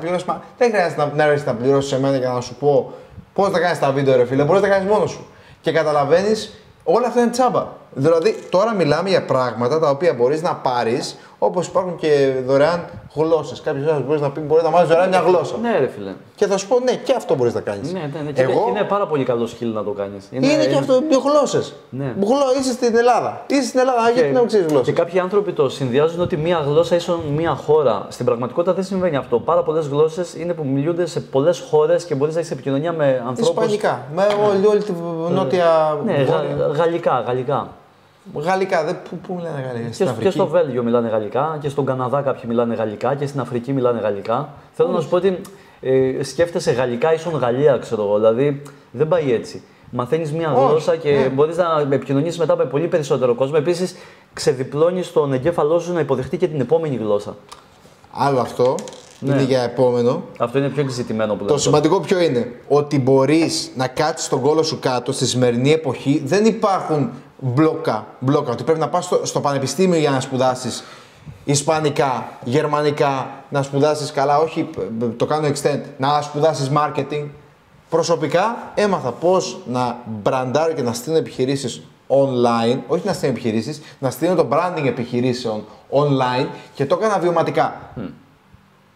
να έρθεις να πληρώσεις σε μένα για να σου πω πώς θα κάνεις τα βίντεο, ρε φίλε, μπορείς να τα κάνεις μόνος σου. Και καταλαβαίνεις, όλα αυτά είναι τσάμπα. Δηλαδή, τώρα μιλάμε για πράγματα τα οποία μπορείς να πάρεις, όπως υπάρχουν και δωρεάν γλώσσες. Κάποιος άλλος μπορεί να πει: μπορεί να μάθεις δωρεάν μια γλώσσα. Ναι, ρε φίλε. Και θα σου πω: ναι, και αυτό μπορείς να κάνεις. Ναι. Είναι πάρα πολύ καλό skill να το κάνεις. Είναι και αυτό, γλώσσες. Ναι. Είσαι στην Ελλάδα. Γιατί να μην ξέρεις γλώσσες. Και κάποιοι άνθρωποι το συνδυάζουν ότι μία γλώσσα ίσον μία χώρα. Στην πραγματικότητα δεν συμβαίνει αυτό. Πάρα πολλές γλώσσες είναι που μιλούνται σε πολλές χώρες και μπορείς να έχεις επικοινωνία με ανθρώπους. Ισπανικά. Με όλη τη νότια. Ναι, γαλλικά. Γαλλικά, πού μιλάνε γαλλικά. Και στο Βέλγιο μιλάνε γαλλικά, και στον Καναδά κάποιοι μιλάνε γαλλικά, και στην Αφρική μιλάνε γαλλικά. Θέλω να σου πω ότι σκέφτεσαι γαλλικά ίσον Γαλλία, ξέρω εγώ. Δηλαδή δεν πάει έτσι. Μαθαίνεις μία γλώσσα και μπορείς να επικοινωνήσεις μετά με πολύ περισσότερο κόσμο. Επίσης, ξεδιπλώνεις τον εγκέφαλό σου να υποδεχτεί και την επόμενη γλώσσα. Άλλο αυτό. Ναι. Είναι για επόμενο. Αυτό είναι πιο εξητημένο που λέμε. Το σημαντικό ποιο είναι? Ότι μπορείς να κάτσεις τον κόλο σου κάτω. Στη σημερινή εποχή δεν υπάρχουν μπλόκα. Ότι πρέπει να πας στο πανεπιστήμιο για να σπουδάσεις ισπανικά, γερμανικά, να σπουδάσεις καλά. Όχι, το κάνω extend. Να σπουδάσεις marketing. Προσωπικά έμαθα πώς να μπραντάρω και να στείλω επιχειρήσεις online. Όχι να στείλω επιχειρήσεις, να στείλω το branding επιχειρήσεων online, και το έκανα βιωματικά.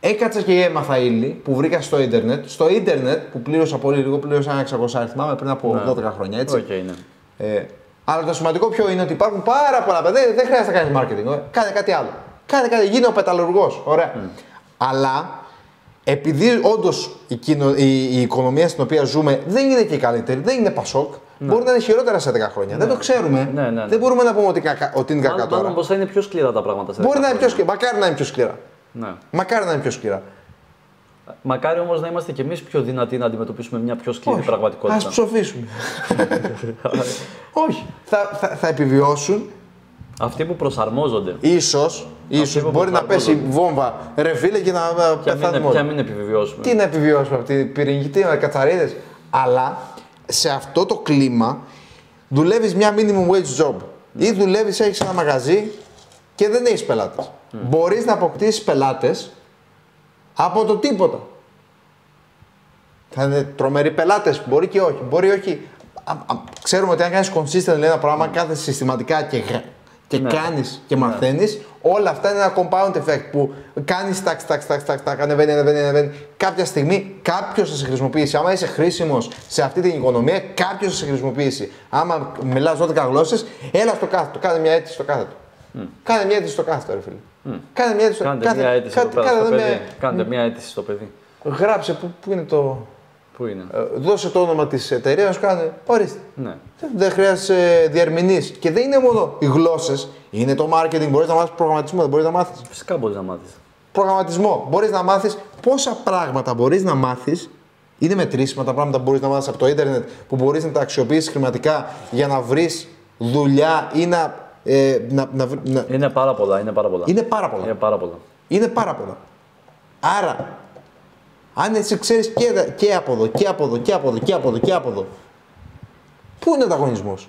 Έκατσα και έμαθα ύλη που βρήκα στο ίντερνετ. Στο ίντερνετ που πλήρωσα πολύ λίγο, πλήρωσα ένα 600 θυμάμαι πριν από 12 χρόνια, έτσι. Ναι. Αλλά το σημαντικό ποιο είναι? Ότι υπάρχουν πάρα πολλά παιδιά. Δεν χρειάζεται να κάνεις marketing. Κάνε κάτι άλλο. Γίνε ο πεταλουργός. Ωραία. Αλλά επειδή όντως η οικονομία στην οποία ζούμε δεν είναι και η καλύτερη, δεν είναι Πασόκ, Μπορεί να είναι χειρότερα σε 10 χρόνια. Δεν το ξέρουμε. Δεν μπορούμε να πούμε ότι είναι κακά τώρα. Μάλλον πως θα είναι πιο σκληρά τα πράγματα σε 10 Μπορεί να είναι πιο χρόνια. σκληρά. Μακάρι να είναι πιο σκληρά. Ναι. Μακάρι να είναι πιο σκληρά. Μακάρι όμως να είμαστε κι εμείς πιο δυνατοί να αντιμετωπίσουμε μια πιο σκληρή Όχι. πραγματικότητα. Ας ψοφήσουμε. Όχι. Θα επιβιώσουν. Αυτοί που προσαρμόζονται. Ίσως μπορεί να πέσει βόμβα ρε φίλε και να πεθάνουμε όλοι. Ποια μην επιβιώσουμε. Τι να επιβιώσουμε από την πυρηνική, τι με κατσαρίδες. Αλλά σε αυτό το κλίμα δουλεύεις μια minimum wage job. Ή δουλεύεις, έχεις ένα μαγαζί και δεν έχεις πελάτες. Μπορείς να αποκτήσεις πελάτες από το τίποτα. Θα είναι τρομεροί πελάτες, μπορεί και όχι. Μπορεί όχι. Ξέρουμε ότι αν κάνεις consistent ένα πράγμα, κάθεσαι συστηματικά και κάνεις και μαθαίνεις, όλα αυτά είναι ένα compound effect που κάνεις ταξ, ανεβαίνει. Κάποια στιγμή κάποιος θα σε χρησιμοποιήσει. Άμα είσαι χρήσιμος σε αυτή την οικονομία, κάποιος θα σε χρησιμοποιήσει. Άμα μιλάς 12 γλώσσες, έλα στο κάθετο, κάνε μια αίτηση στο κάθετο. Κάνε μια αίτηση στο κάθετο, ρε φίλε. Κάνε μια αίτηση στο κάθετο. Κάντε μια αίτηση στο παιδί. Γράψε πού είναι το. Πού είναι. Δώσε το όνομα της εταιρείας να σου κάνει. Ορίστε. Ναι. Δεν χρειάζεται διερμηνής. Και δεν είναι μόνο οι γλώσσες. Είναι το marketing. Μπορείς να μάθεις προγραμματισμό. Δεν μπορείς να μάθεις. Φυσικά μπορείς να μάθεις. Προγραμματισμό. Μπορείς να μάθεις πόσα πράγματα μπορείς να μάθεις. Είναι μετρήσιμα τα πράγματα που μπορείς να μάθεις από το ίντερνετ που μπορείς να τα αξιοποιήσεις χρηματικά για να βρεις δουλειά ή να. Είναι πάρα πολλά. Είναι πάρα πολλά. Είναι πάρα πολλά. Άρα, αν εσύ ξέρεις και από εδώ, πού είναι ο ανταγωνισμός.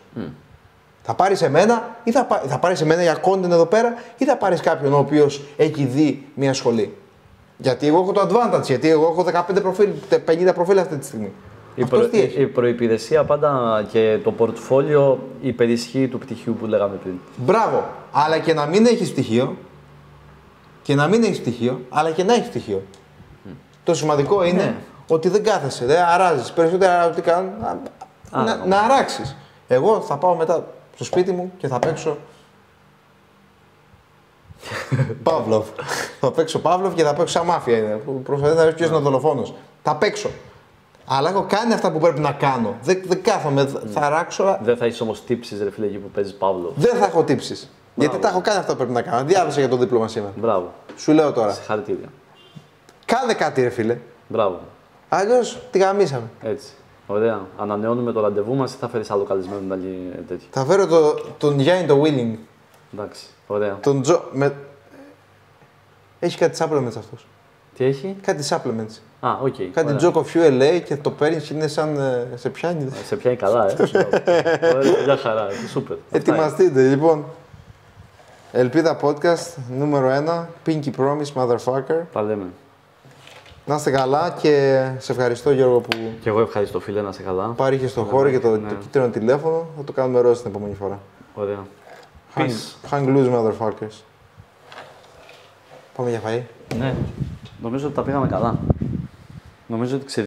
Θα πάρεις εμένα ή θα πάρεις εμένα για content εδώ πέρα ή θα πάρεις κάποιον ο οποίος έχει δει μια σχολή. Γιατί εγώ έχω το advantage, γιατί εγώ έχω 15 προφίλ, 50 προφίλ αυτή τη στιγμή. Η προϋπηρεσία πάντα και το πορτφόλιο υπερισχύει του πτυχίου που λέγαμε πριν. Μπράβο, αλλά και να μην έχεις πτυχίο, αλλά και να έχεις πτυχίο. Το σημαντικό είναι ότι δεν κάθεσαι, δεν αράζεις. Περισσότερα τι κάνουν, να αράξεις. Εγώ θα πάω μετά στο σπίτι μου και θα παίξω Παύλοφ. Θα παίξω Παύλοφ και θα παίξω σαν μάφια. Προσπαθεί να βρει ποιος είναι ο δολοφόνος. Θα παίξω. Αλλά έχω κάνει αυτά που πρέπει να κάνω. Δεν κάθομαι, θα αράξω. Δεν θα έχεις όμως τύψεις, ρε φίλε, εκεί που παίζεις Παύλο. Δεν θα έχω τύψεις. Γιατί τα έχω κάνει αυτά που πρέπει να κάνω. Διάβασα για το δίπλωμα σήμερα. Μπράβο. Σου λέω τώρα. Συγχαρητήρια. Κάνε κάτι, ρε φίλε. Μπράβο. Αλλιώς τη γαμίσαμε. Έτσι. Ωραία. Ανανεώνουμε το ραντεβού μας ή θα φέρεις άλλο καλεσμένο να γίνει τέτοιο. Θα φέρω τον Γιάννη το Willing. Εντάξει. Ωραία. Τον Τζο. Έχει κάτι supplements αυτός. Τι έχει? Κάτι supplements. Α, οκ. Κάτι Joke of You LA και το παίρνεις και είναι σαν. Σε πιάνει. Σε πιάνει καλά, Μια χαρά. Σούπερ. Ετοιμαστείτε, λοιπόν. Ελπίδα Podcast, νούμερο 1. Pinky Promise, motherfucker. Τα λέμε. Να είστε καλά και σε ευχαριστώ, Γιώργο, που. Και εγώ ευχαριστώ, φίλε, να είστε καλά. Πάρει στον χώρο και το κίτρινο τηλέφωνο. Θα το κάνουμε ροζ την επόμενη φορά. Ωραία. Hang loose, motherfuckers. Πάμε για φαΐ. Ναι. Νομίζω ότι τα πήγαμε καλά. Νομίζω ότι